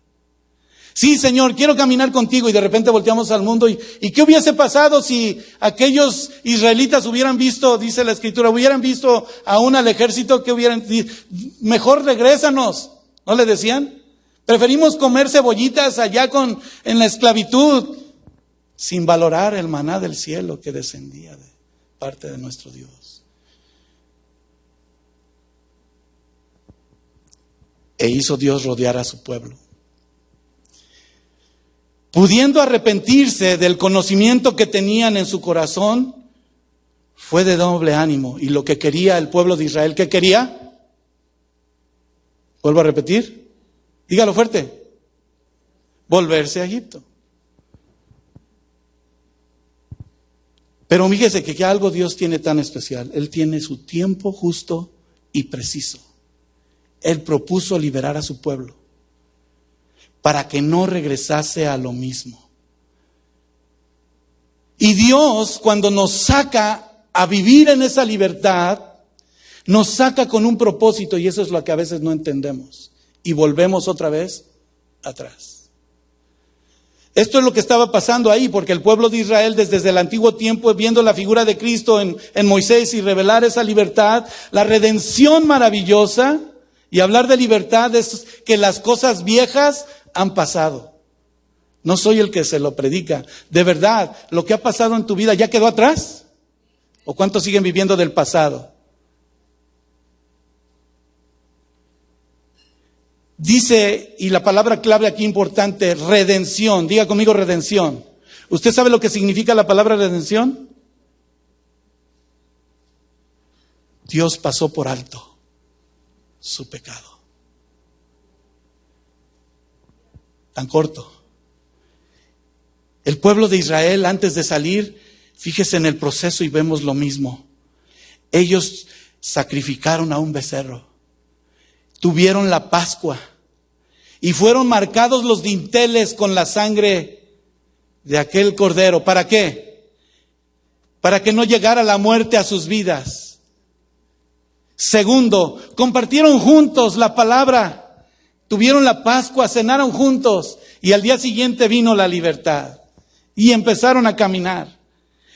Sí, Señor, quiero caminar contigo. Y de repente volteamos al mundo. ¿Y qué hubiese pasado si aquellos israelitas hubieran visto, dice la Escritura, hubieran visto aún al ejército, que hubieran dicho, mejor regrésanos? ¿No le decían? Preferimos comer cebollitas allá en la esclavitud, sin valorar el maná del cielo que descendía de parte de nuestro Dios. E hizo Dios rodear a su pueblo. Pudiendo arrepentirse del conocimiento que tenían en su corazón, fue de doble ánimo. Y lo que quería el pueblo de Israel, ¿qué quería? Vuelvo a repetir. Dígalo fuerte. Volverse a Egipto. Pero fíjese que algo Dios tiene tan especial. Él tiene su tiempo justo y preciso. Él propuso liberar a su pueblo para que no regresase a lo mismo. Y Dios, cuando nos saca a vivir en esa libertad, nos saca con un propósito, y eso es lo que a veces no entendemos. Y volvemos otra vez atrás. Esto es lo que estaba pasando ahí, porque el pueblo de Israel desde el antiguo tiempo, viendo la figura de Cristo en Moisés y revelar esa libertad, la redención maravillosa, y hablar de libertad es que las cosas viejas han pasado. No soy el que se lo predica. De verdad, lo que ha pasado en tu vida ya quedó atrás. ¿O cuántos siguen viviendo del pasado? Dice, y la palabra clave aquí importante, redención. Diga conmigo redención. ¿Usted sabe lo que significa la palabra redención? Dios pasó por alto su pecado. Tan corto. El pueblo de Israel, antes de salir, fíjese en el proceso y vemos lo mismo. Ellos sacrificaron a un becerro. Tuvieron la Pascua y fueron marcados los dinteles con la sangre de aquel cordero. ¿Para qué? Para que no llegara la muerte a sus vidas. Segundo, compartieron juntos la palabra, tuvieron la Pascua, cenaron juntos y al día siguiente vino la libertad y empezaron a caminar.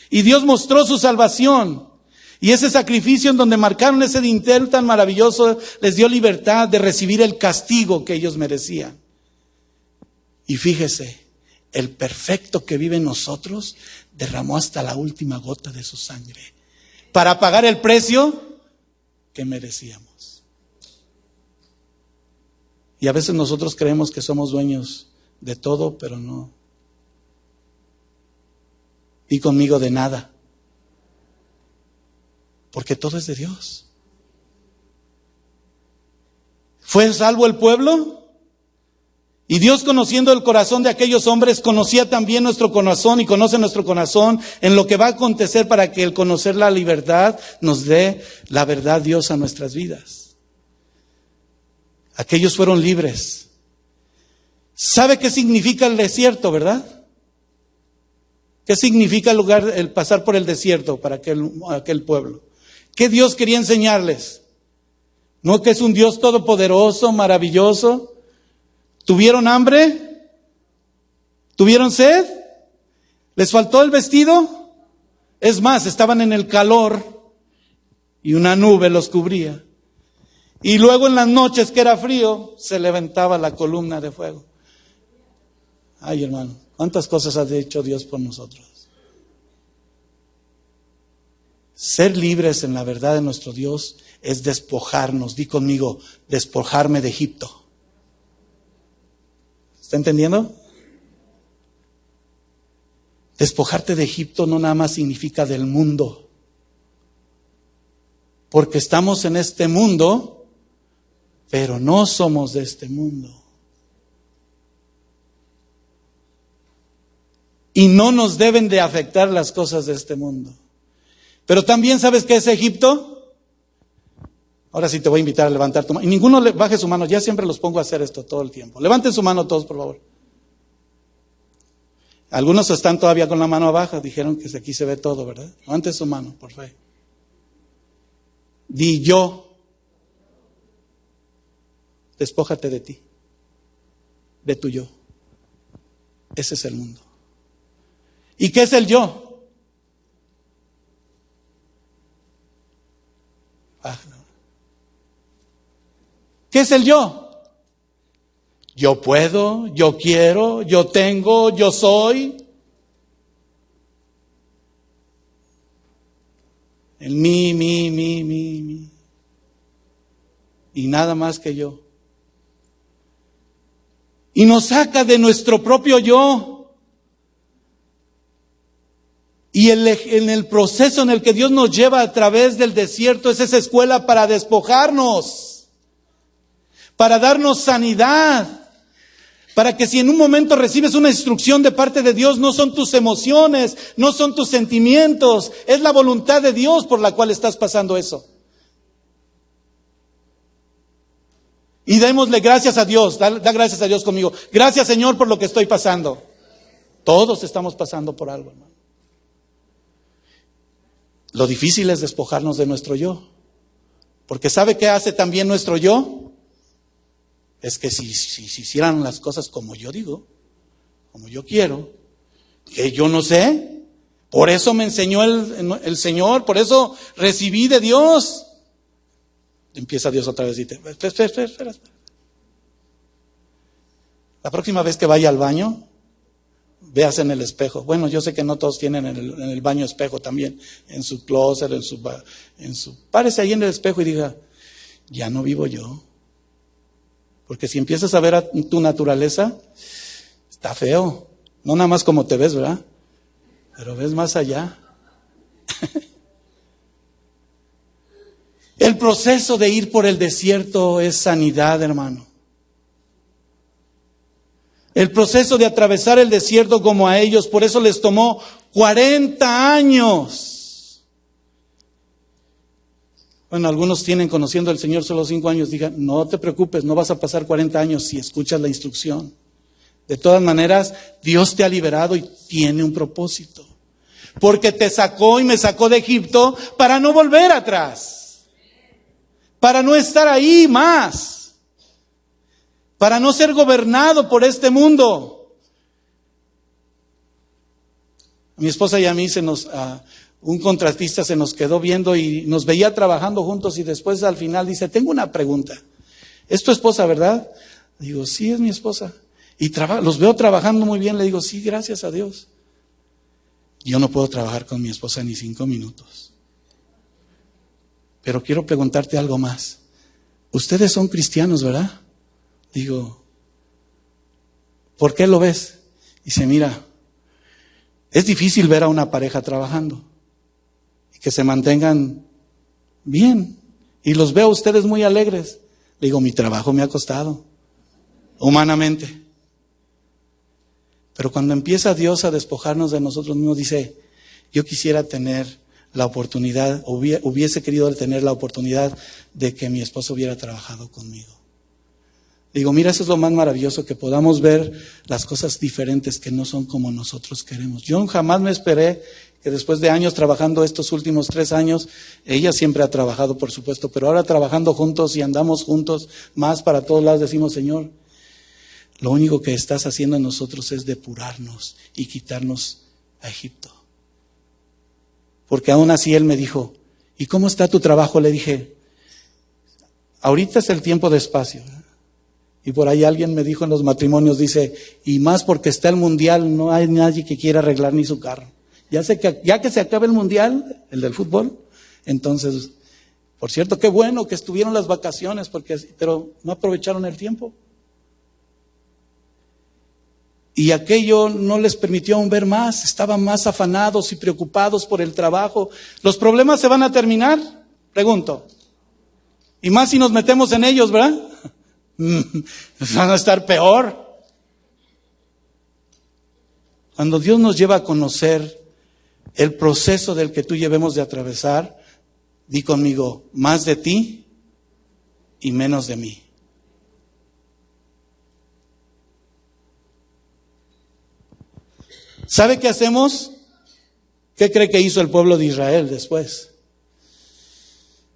Y Dios mostró su salvación. Y ese sacrificio en donde marcaron ese dintel tan maravilloso les dio libertad de recibir el castigo que ellos merecían. Y fíjese, el perfecto que vive en nosotros derramó hasta la última gota de su sangre para pagar el precio que merecíamos. Y a veces nosotros creemos que somos dueños de todo, pero no. Y conmigo de nada. Porque todo es de Dios. ¿Fue salvo el pueblo? Y Dios, conociendo el corazón de aquellos hombres, conocía también nuestro corazón y conoce nuestro corazón en lo que va a acontecer para que el conocer la libertad nos dé la verdad Dios a nuestras vidas. Aquellos fueron libres. ¿Sabe qué significa el desierto, verdad? ¿Qué significa el pasar por el desierto para aquel pueblo? ¿Qué Dios quería enseñarles? ¿No que es un Dios todopoderoso, maravilloso? ¿Tuvieron hambre? ¿Tuvieron sed? ¿Les faltó el vestido? Es más, estaban en el calor y una nube los cubría. Y luego en las noches que era frío, se levantaba la columna de fuego. Ay, hermano, ¿cuántas cosas ha hecho Dios por nosotros? Ser libres en la verdad de nuestro Dios es despojarnos. Di conmigo, despojarme de Egipto. ¿Está entendiendo? Despojarte de Egipto no nada más significa del mundo. Porque estamos en este mundo, pero no somos de este mundo. Y no nos deben de afectar las cosas de este mundo. Pero también, ¿sabes qué es Egipto? Ahora sí te voy a invitar a levantar tu mano. Y ninguno baje su mano, ya siempre los pongo a hacer esto todo el tiempo. Levanten su mano todos, por favor. Algunos están todavía con la mano abajo, dijeron que aquí se ve todo, ¿verdad? Levanten su mano, por fe. Di yo. Despójate de ti. De tu yo. Ese es el mundo. ¿Y qué es el yo? ¿Qué es el yo? Yo puedo, yo quiero, yo tengo, yo soy. El mí. Y nada más que yo. Y nos saca de nuestro propio yo. Y en el proceso en el que Dios nos lleva a través del desierto es esa escuela para despojarnos, para darnos sanidad, para que si en un momento recibes una instrucción de parte de Dios, no son tus emociones, no son tus sentimientos, es la voluntad de Dios por la cual estás pasando eso. Y démosle gracias a Dios, da gracias a Dios conmigo. Gracias, Señor, por lo que estoy pasando. Todos estamos pasando por algo, hermano. Lo difícil es despojarnos de nuestro yo. Porque ¿sabe qué hace también nuestro yo? Es que si hicieran las cosas como yo digo, como yo quiero, que yo no sé, por eso me enseñó el Señor, por eso recibí de Dios. Empieza Dios otra vez y dice, espera. La próxima vez que vaya al baño, veas en el espejo. Bueno, yo sé que no todos tienen en el baño espejo también, en su closet, párese ahí en el espejo y diga, ya no vivo yo. Porque si empiezas a ver a tu naturaleza, está feo. No nada más como te ves, ¿verdad? Pero ves más allá. El proceso de ir por el desierto es sanidad, hermano. El proceso de atravesar el desierto como a ellos, por eso les tomó 40 años. Bueno, algunos tienen conociendo al Señor solo 5 años. Digan, no te preocupes, no vas a pasar 40 años si escuchas la instrucción. De todas maneras, Dios te ha liberado y tiene un propósito. Porque te sacó y me sacó de Egipto para no volver atrás. Para no estar ahí más. Para no ser gobernado por este mundo. A mi esposa y a mí un contratista se nos quedó viendo y nos veía trabajando juntos y después al final dice, tengo una pregunta. ¿Es tu esposa, verdad? Digo, sí, es mi esposa. Y los veo trabajando muy bien. Le digo, sí, gracias a Dios. Yo no puedo trabajar con mi esposa ni 5 minutos. Pero quiero preguntarte algo más. Ustedes son cristianos, ¿verdad? Digo, ¿por qué lo ves? Dice, mira, es difícil ver a una pareja trabajando y que se mantengan bien. Y los veo a ustedes muy alegres. Le digo, mi trabajo me ha costado, humanamente. Pero cuando empieza Dios a despojarnos de nosotros mismos, dice, yo quisiera tener la oportunidad, hubiese querido tener la oportunidad de que mi esposo hubiera trabajado conmigo. Digo, mira, eso es lo más maravilloso, que podamos ver las cosas diferentes que no son como nosotros queremos. Yo jamás me esperé que después de años trabajando estos últimos 3 años, ella siempre ha trabajado, por supuesto, pero ahora trabajando juntos y andamos juntos más para todos lados, decimos, Señor, lo único que estás haciendo en nosotros es depurarnos y quitarnos a Egipto. Porque aún así él me dijo, ¿y cómo está tu trabajo? Le dije, ahorita es el tiempo de espacio, ¿verdad? Y por ahí alguien me dijo en los matrimonios, dice, y más porque está el mundial, no hay nadie que quiera arreglar ni su carro. Ya que se acabe el mundial, el del fútbol, entonces, por cierto, qué bueno que estuvieron las vacaciones, pero no aprovecharon el tiempo. Y aquello no les permitió aún ver más, estaban más afanados y preocupados por el trabajo. ¿Los problemas se van a terminar? Pregunto. Y más si nos metemos en ellos, ¿verdad? Van a estar peor. Cuando Dios nos lleva a conocer el proceso del que tú debemos de atravesar, di conmigo, más de ti y menos de mí. ¿Sabe qué hacemos? ¿Qué cree que hizo el pueblo de Israel después?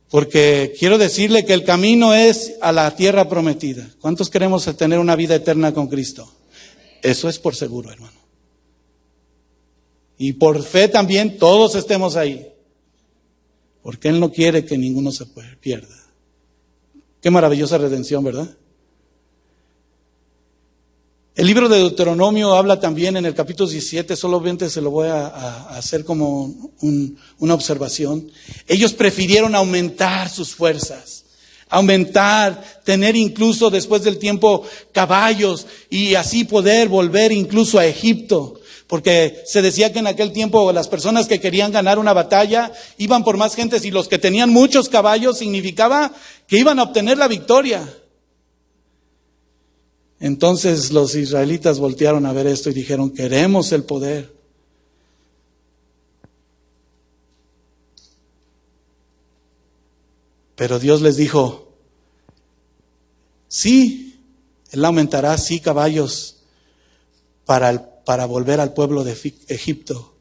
Porque quiero decirle que el camino es a la tierra prometida. ¿Cuántos queremos tener una vida eterna con Cristo? Eso es por seguro, hermano. Y por fe también todos estemos ahí. Porque Él no quiere que ninguno se pierda. Qué maravillosa redención, ¿verdad? El libro de Deuteronomio habla también en el capítulo 17, solamente se lo voy a hacer como una observación. Ellos prefirieron aumentar sus fuerzas, tener incluso después del tiempo caballos y así poder volver incluso a Egipto. Porque se decía que en aquel tiempo las personas que querían ganar una batalla iban por más gentes y los que tenían muchos caballos significaba que iban a obtener la victoria. Entonces los israelitas voltearon a ver esto y dijeron, queremos el poder. Pero Dios les dijo, sí, Él aumentará, sí, caballos para volver al pueblo de Egipto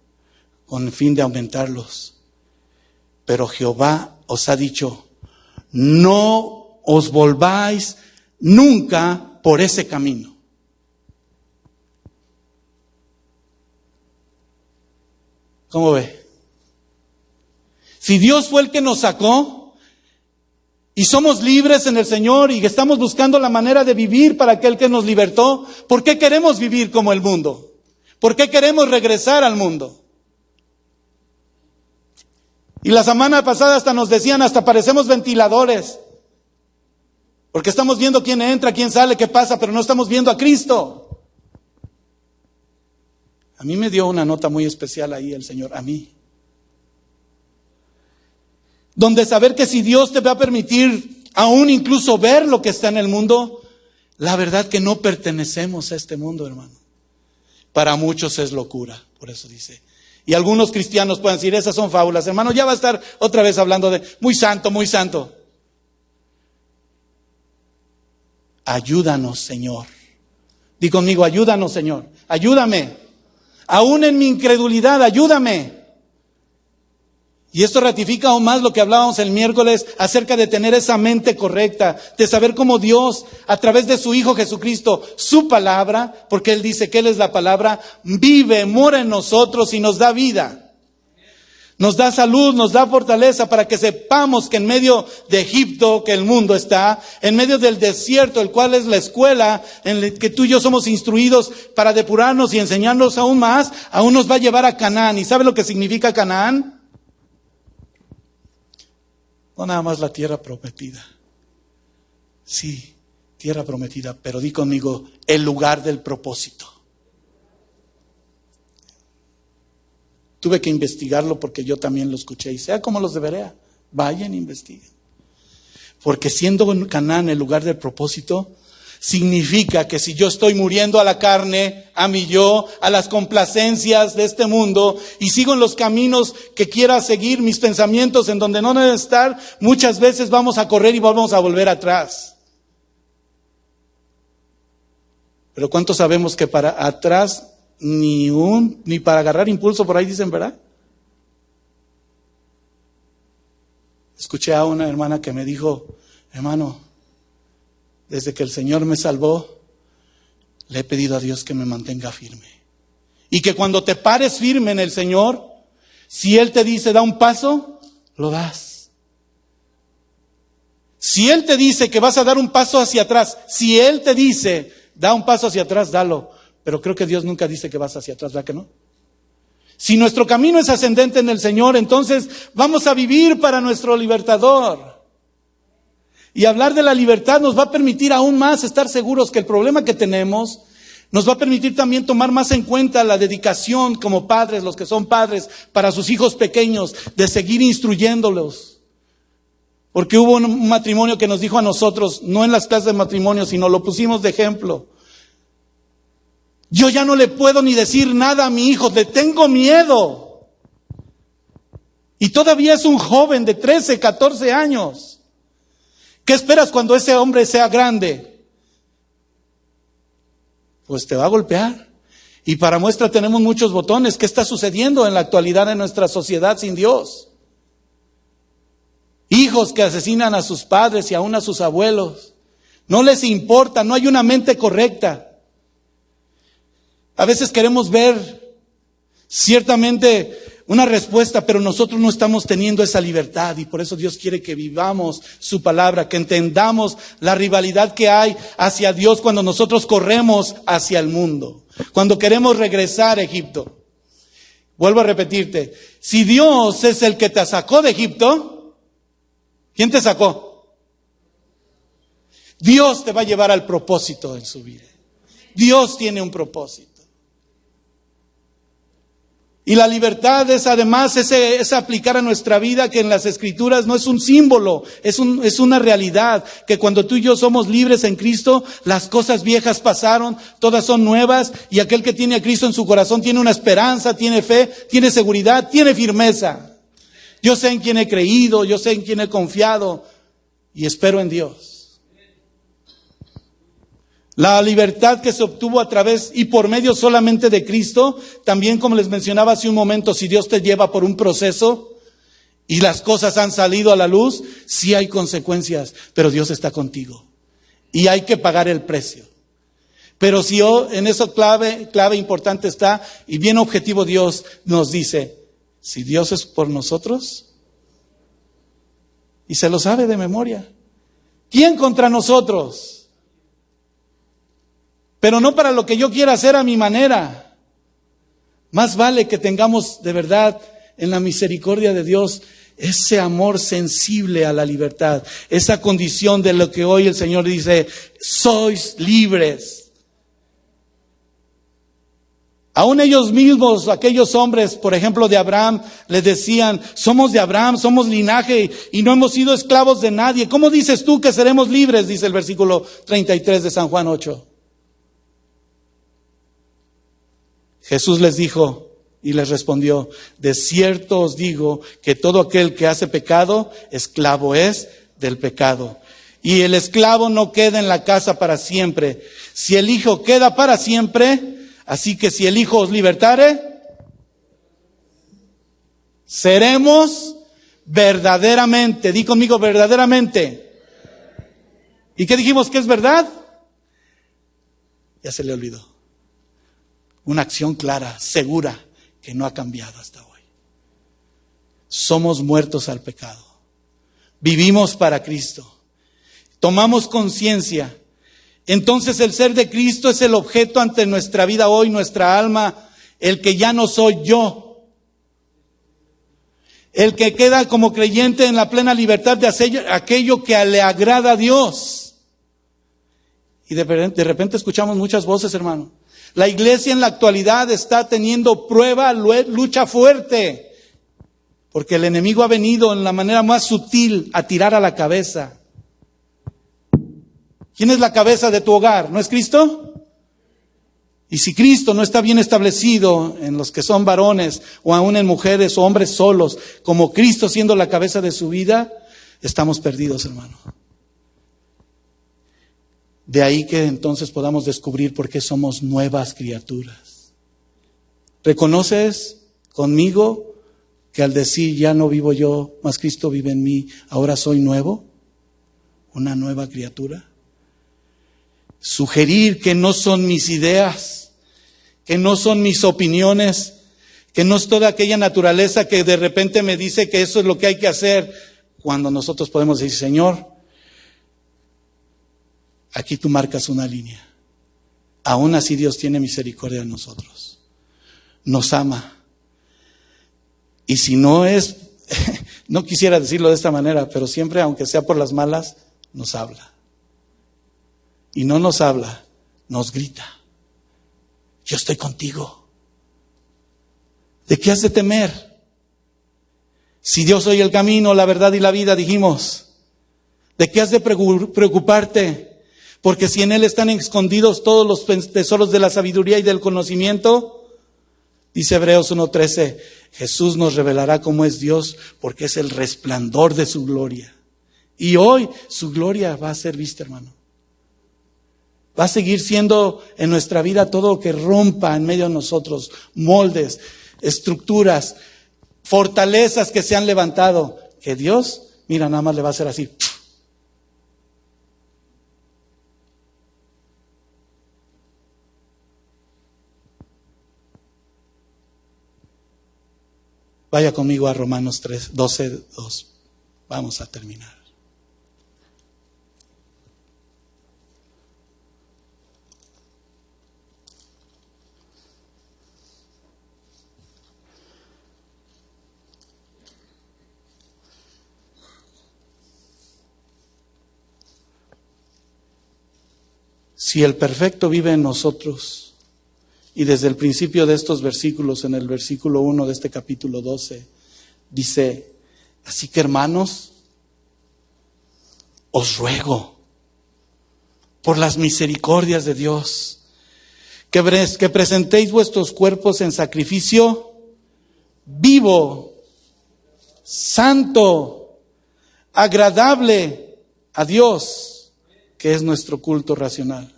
con el fin de aumentarlos. Pero Jehová os ha dicho, no os volváis nunca por ese camino. ¿Cómo ve? Si Dios fue el que nos sacó y somos libres en el Señor y estamos buscando la manera de vivir para aquel que nos libertó, ¿por qué queremos vivir como el mundo? ¿Por qué queremos regresar al mundo? Y la semana pasada hasta nos decían, hasta parecemos ventiladores. Porque estamos viendo quién entra, quién sale, qué pasa, pero no estamos viendo a Cristo. A mí me dio una nota muy especial ahí el Señor, a mí. Donde saber que si Dios te va a permitir aún incluso ver lo que está en el mundo, la verdad que no pertenecemos a este mundo, hermano. Para muchos es locura, por eso dice. Y algunos cristianos pueden decir, esas son fábulas. Hermano, ya va a estar otra vez hablando de muy santo, muy santo. Ayúdanos, Señor. Di conmigo, ayúdanos, Señor. Ayúdame. Aún en mi incredulidad, ayúdame. Y esto ratifica aún más lo que hablábamos el miércoles acerca de tener esa mente correcta, de saber cómo Dios, a través de su Hijo Jesucristo, su palabra, porque Él dice que Él es la palabra, vive, mora en nosotros y nos da vida. Nos da salud, nos da fortaleza para que sepamos que en medio de Egipto, que el mundo está, en medio del desierto, el cual es la escuela en la que tú y yo somos instruidos para depurarnos y enseñarnos aún más, aún nos va a llevar a Canaán. ¿Y sabe lo que significa Canaán? No nada más la tierra prometida. Sí, tierra prometida, pero di conmigo, el lugar del propósito. Tuve que investigarlo porque yo también lo escuché. Y sea como los de Berea, vayan e investiguen. Porque siendo Canaán el lugar del propósito, significa que si yo estoy muriendo a la carne, a mi yo, a las complacencias de este mundo, y sigo en los caminos que quiera seguir, mis pensamientos en donde no deben estar, muchas veces vamos a correr y vamos a volver atrás. Pero ¿cuántos sabemos que para atrás ni para agarrar impulso por ahí dicen, ¿verdad? Escuché a una hermana que me dijo, hermano, desde que el Señor me salvó, le he pedido a Dios que me mantenga firme. Y que cuando te pares firme en el Señor, si Él te dice da un paso, lo das. Si Él te dice que vas a dar un paso hacia atrás, si Él te dice da un paso hacia atrás, dalo. Pero creo que Dios nunca dice que vas hacia atrás, ¿verdad que no? Si nuestro camino es ascendente en el Señor, entonces vamos a vivir para nuestro libertador. Y hablar de la libertad nos va a permitir aún más estar seguros que el problema que tenemos nos va a permitir también tomar más en cuenta la dedicación como padres, los que son padres, para sus hijos pequeños, de seguir instruyéndolos. Porque hubo un matrimonio que nos dijo a nosotros, no en las clases de matrimonio, sino lo pusimos de ejemplo. Yo ya no le puedo ni decir nada a mi hijo, le tengo miedo. Y todavía es un joven de 13, 14 años. ¿Qué esperas cuando ese hombre sea grande? Pues te va a golpear. Y para muestra tenemos muchos botones. ¿Qué está sucediendo en la actualidad en nuestra sociedad sin Dios? Hijos que asesinan a sus padres y aún a sus abuelos. No les importa, no hay una mente correcta. A veces queremos ver ciertamente una respuesta, pero nosotros no estamos teniendo esa libertad y por eso Dios quiere que vivamos su palabra, que entendamos la rivalidad que hay hacia Dios cuando nosotros corremos hacia el mundo, cuando queremos regresar a Egipto. Vuelvo a repetirte, si Dios es el que te sacó de Egipto, ¿quién te sacó? Dios te va a llevar al propósito en su vida. Dios tiene un propósito. Y la libertad es además es aplicar a nuestra vida que en las Escrituras no es un símbolo, es una realidad, que cuando tú y yo somos libres en Cristo, las cosas viejas pasaron, todas son nuevas, y aquel que tiene a Cristo en su corazón tiene una esperanza, tiene fe, tiene seguridad, tiene firmeza. Yo sé en quién he creído, yo sé en quién he confiado, y espero en Dios. La libertad que se obtuvo a través y por medio solamente de Cristo, también como les mencionaba hace un momento, si Dios te lleva por un proceso y las cosas han salido a la luz, sí hay consecuencias, pero Dios está contigo y hay que pagar el precio. Pero si en eso clave importante está, y bien objetivo Dios nos dice, si Dios es por nosotros, y se lo sabe de memoria, ¿quién contra nosotros? Pero no para lo que yo quiera hacer a mi manera. Más vale que tengamos de verdad en la misericordia de Dios ese amor sensible a la libertad, esa condición de lo que hoy el Señor dice, sois libres. Aún ellos mismos, aquellos hombres, por ejemplo de Abraham, les decían, somos de Abraham, somos linaje y no hemos sido esclavos de nadie. ¿Cómo dices tú que seremos libres? Dice el versículo 33 de San Juan 8. Jesús les dijo y les respondió, de cierto os digo que todo aquel que hace pecado, esclavo es del pecado. Y el esclavo no queda en la casa para siempre. Si el Hijo queda para siempre, así que si el Hijo os libertare, seremos verdaderamente, di conmigo verdaderamente. ¿Y qué dijimos que es verdad? Ya se le olvidó. Una acción clara, segura, que no ha cambiado hasta hoy. Somos muertos al pecado. Vivimos para Cristo. Tomamos conciencia. Entonces el ser de Cristo es el objeto ante nuestra vida hoy, nuestra alma, el que ya no soy yo. El que queda como creyente en la plena libertad de hacer aquello que le agrada a Dios. Y de repente escuchamos muchas voces, hermano. La iglesia en la actualidad está teniendo prueba, lucha fuerte, porque el enemigo ha venido en la manera más sutil a tirar a la cabeza. ¿Quién es la cabeza de tu hogar? ¿No es Cristo? Y si Cristo no está bien establecido en los que son varones o aún en mujeres o hombres solos, como Cristo siendo la cabeza de su vida, estamos perdidos, hermano. De ahí que entonces podamos descubrir por qué somos nuevas criaturas. ¿Reconoces conmigo que al decir ya no vivo yo, mas Cristo vive en mí, ahora soy nuevo? Una nueva criatura. Sugerir que no son mis ideas, que no son mis opiniones, que no es toda aquella naturaleza que de repente me dice que eso es lo que hay que hacer, cuando nosotros podemos decir, Señor, aquí tú marcas una línea. Aún así Dios tiene misericordia de nosotros. Nos ama. Y si no es, no quisiera decirlo de esta manera, pero siempre, aunque sea por las malas, nos habla. Y no nos habla, nos grita. Yo estoy contigo. ¿De qué has de temer? Si yo soy el camino, la verdad y la vida, dijimos. ¿De qué has de preocuparte? Porque si en Él están escondidos todos los tesoros de la sabiduría y del conocimiento, dice Hebreos 1:13, Jesús nos revelará cómo es Dios, porque es el resplandor de su gloria. Y hoy su gloria va a ser vista, hermano. Va a seguir siendo en nuestra vida todo lo que rompa en medio de nosotros, moldes, estructuras, fortalezas que se han levantado, que Dios, mira, nada más le va a hacer así. Vaya conmigo a Romanos 12:2. Vamos a terminar. Si el perfecto vive en nosotros, y desde el principio de estos versículos, en el versículo 1 de este capítulo 12, dice, así que hermanos, os ruego, por las misericordias de Dios, que presentéis vuestros cuerpos en sacrificio vivo, santo, agradable a Dios, que es nuestro culto racional.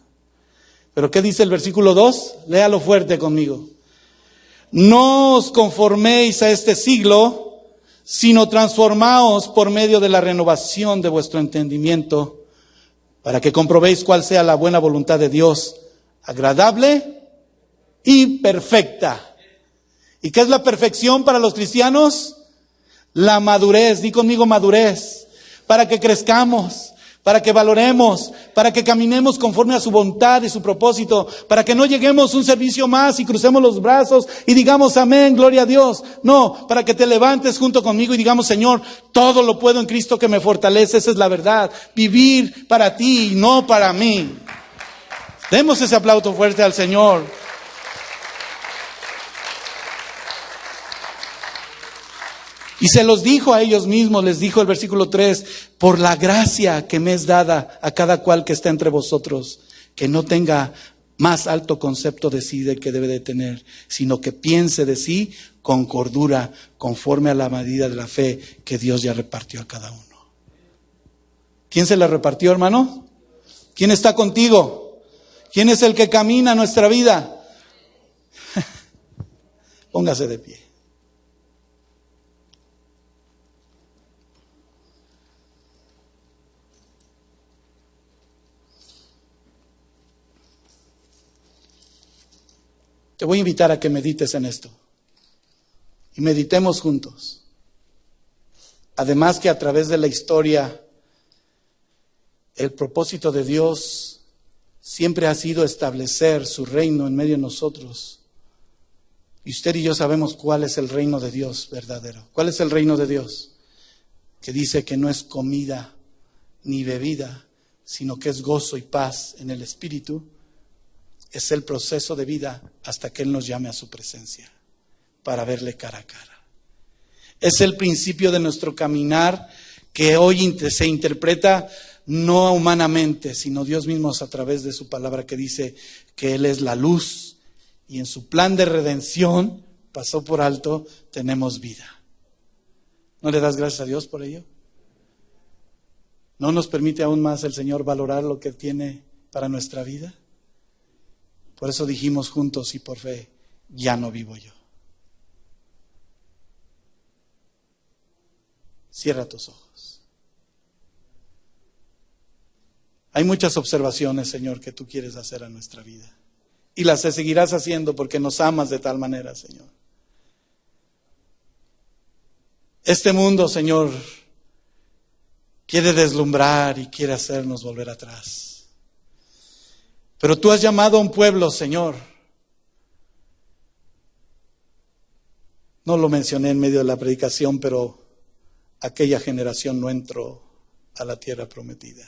¿Pero qué dice el versículo 2? Léalo fuerte conmigo. No os conforméis a este siglo, sino transformaos por medio de la renovación de vuestro entendimiento, para que comprobéis cuál sea la buena voluntad de Dios, agradable y perfecta. ¿Y qué es la perfección para los cristianos? La madurez, di conmigo madurez, para que crezcamos, para que valoremos, para que caminemos conforme a su voluntad y su propósito, para que no lleguemos a un servicio más y crucemos los brazos y digamos amén, gloria a Dios. No, para que te levantes junto conmigo y digamos, Señor, todo lo puedo en Cristo que me fortalece. Esa es la verdad. Vivir para ti y no para mí. Demos ese aplauso fuerte al Señor. Y se los dijo a ellos mismos, les dijo el versículo 3, por la gracia que me es dada a cada cual que está entre vosotros, que no tenga más alto concepto de sí del que debe de tener, sino que piense de sí con cordura, conforme a la medida de la fe que Dios ya repartió a cada uno. ¿Quién se la repartió, hermano? ¿Quién está contigo? ¿Quién es el que camina nuestra vida? Póngase de pie. Te voy a invitar a que medites en esto. Y meditemos juntos. Además que a través de la historia, el propósito de Dios siempre ha sido establecer su reino en medio de nosotros. Y usted y yo sabemos cuál es el reino de Dios verdadero. ¿Cuál es el reino de Dios? Que dice que no es comida ni bebida, sino que es gozo y paz en el Espíritu. Es el proceso de vida hasta que Él nos llame a su presencia para verle cara a cara. Es el principio de nuestro caminar que hoy se interpreta no humanamente, sino Dios mismo a través de su palabra que dice que Él es la luz y en su plan de redención, pasó por alto, tenemos vida. ¿No le das gracias a Dios por ello? ¿No nos permite aún más el Señor valorar lo que tiene para nuestra vida. Por eso dijimos juntos y por fe, ya no vivo yo. Cierra tus ojos. Hay muchas observaciones, Señor, que tú quieres hacer a nuestra vida. Y las seguirás haciendo porque nos amas de tal manera, Señor. Este mundo, Señor, quiere deslumbrar y quiere hacernos volver atrás. Pero tú has llamado a un pueblo, Señor. No lo mencioné en medio de la predicación, pero aquella generación no entró a la tierra prometida.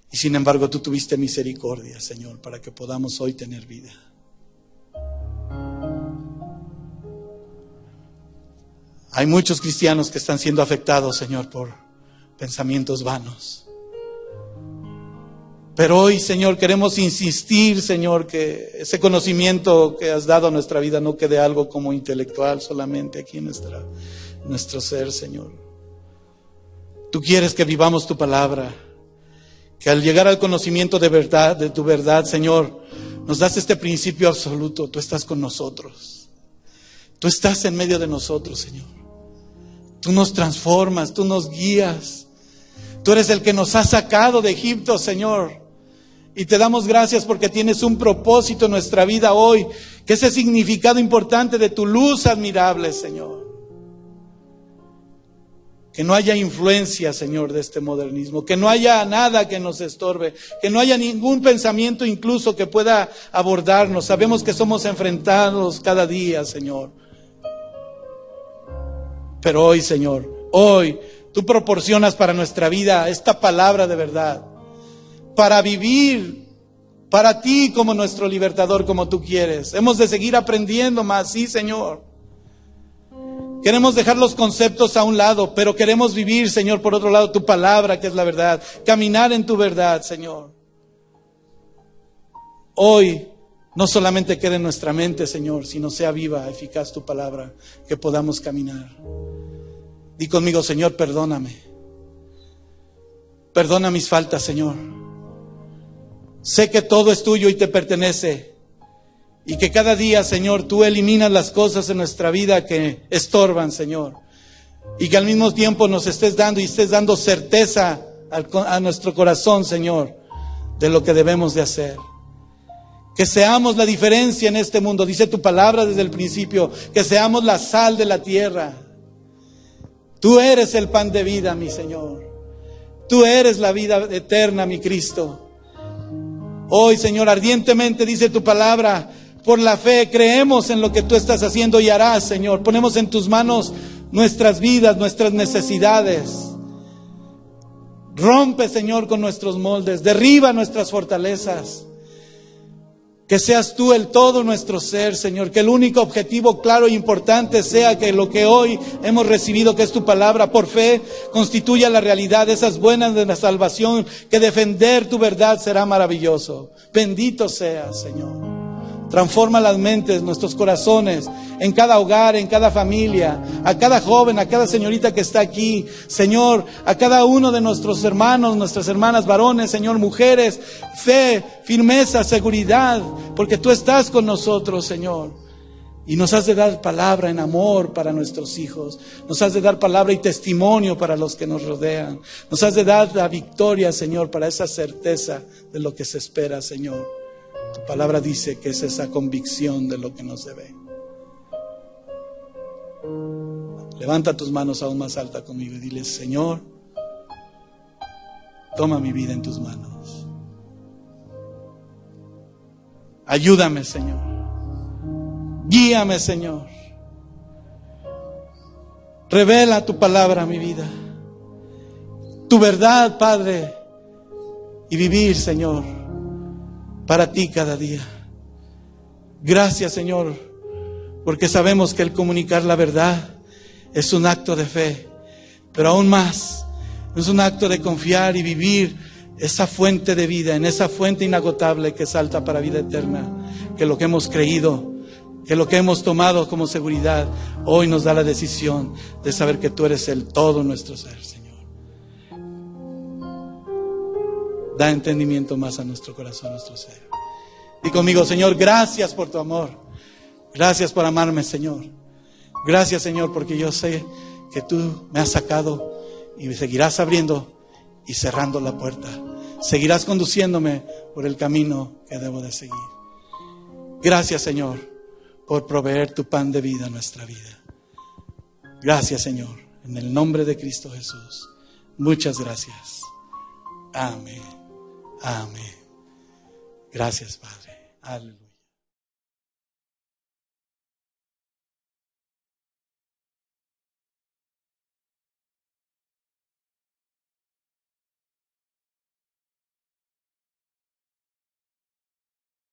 Y sin embargo, tú tuviste misericordia, Señor, para que podamos hoy tener vida. Hay muchos cristianos que están siendo afectados, Señor, por pensamientos vanos. Pero hoy, Señor, queremos insistir, Señor, que ese conocimiento que has dado a nuestra vida no quede algo como intelectual solamente aquí en nuestro ser, Señor. Tú quieres que vivamos tu palabra, que al llegar al conocimiento de verdad, de tu verdad, Señor, nos das este principio absoluto. Tú estás con nosotros. Tú estás en medio de nosotros, Señor. Tú nos transformas, tú nos guías. Tú eres el que nos ha sacado de Egipto, Señor. Y te damos gracias porque tienes un propósito en nuestra vida hoy, que ese significado importante de tu luz admirable, Señor. Que no haya influencia, Señor, de este modernismo, que no haya nada que nos estorbe, que no haya ningún pensamiento incluso que pueda abordarnos. Sabemos que somos enfrentados cada día, Señor. Pero hoy, Señor, hoy tú proporcionas para nuestra vida esta palabra de verdad, para vivir para ti como nuestro libertador, como tú quieres. Hemos de seguir aprendiendo más, sí, Señor. Queremos dejar los conceptos a un lado, pero queremos vivir, Señor, por otro lado, tu palabra, que es la verdad. Caminar en tu verdad, Señor. Hoy, no solamente quede en nuestra mente, Señor, sino sea viva, eficaz tu palabra, que podamos caminar. Di conmigo, Señor, perdóname. Perdona mis faltas, Señor. Sé que todo es tuyo y te pertenece. Y que cada día, Señor, tú eliminas las cosas en nuestra vida que estorban, Señor. Y que al mismo tiempo nos estés dando certeza a nuestro corazón, Señor, de lo que debemos de hacer. Que seamos la diferencia en este mundo. Dice tu palabra desde el principio, que seamos la sal de la tierra. Tú eres el pan de vida, mi Señor. Tú eres la vida eterna, mi Cristo. Hoy, Señor, ardientemente dice tu palabra, por la fe creemos en lo que tú estás haciendo y harás, Señor. Ponemos en tus manos nuestras vidas, nuestras necesidades. Rompe, Señor, con nuestros moldes. Derriba nuestras fortalezas. Que seas tú el todo nuestro ser, Señor. Que el único objetivo claro e importante sea que lo que hoy hemos recibido, que es tu palabra, por fe, constituya la realidad, esas buenas de la salvación. Que defender tu verdad será maravilloso. Bendito seas, Señor. Transforma las mentes, nuestros corazones, en cada hogar, en cada familia, a cada joven, a cada señorita que está aquí, Señor, a cada uno de nuestros hermanos, nuestras hermanas, varones, Señor, mujeres, fe, firmeza, seguridad, porque tú estás con nosotros, Señor. Y nos has de dar palabra en amor para nuestros hijos, nos has de dar palabra y testimonio para los que nos rodean, nos has de dar la victoria, Señor, para esa certeza de lo que se espera, Señor. Tu palabra dice que es esa convicción de lo que nos debe. Levanta tus manos aún más alta conmigo y dile: Señor, toma mi vida en tus manos. Ayúdame, Señor. Guíame, Señor. Revela tu palabra a mi vida, tu verdad, Padre, y vivir, Señor, para ti cada día. Gracias, Señor, porque sabemos que el comunicar la verdad es un acto de fe, pero aún más es un acto de confiar y vivir esa fuente de vida, en esa fuente inagotable que salta para vida eterna, que lo que hemos creído, que lo que hemos tomado como seguridad, hoy nos da la decisión de saber que tú eres el todo nuestro ser, Señor. Da entendimiento más a nuestro corazón, a nuestro ser. Y conmigo, Señor, gracias por tu amor. Gracias por amarme, Señor. Gracias, Señor, porque yo sé que tú me has sacado y me seguirás abriendo y cerrando la puerta. Seguirás conduciéndome por el camino que debo de seguir. Gracias, Señor, por proveer tu pan de vida a nuestra vida. Gracias, Señor, en el nombre de Cristo Jesús. Muchas gracias. Amén. Amén. Gracias, Padre. Aleluya.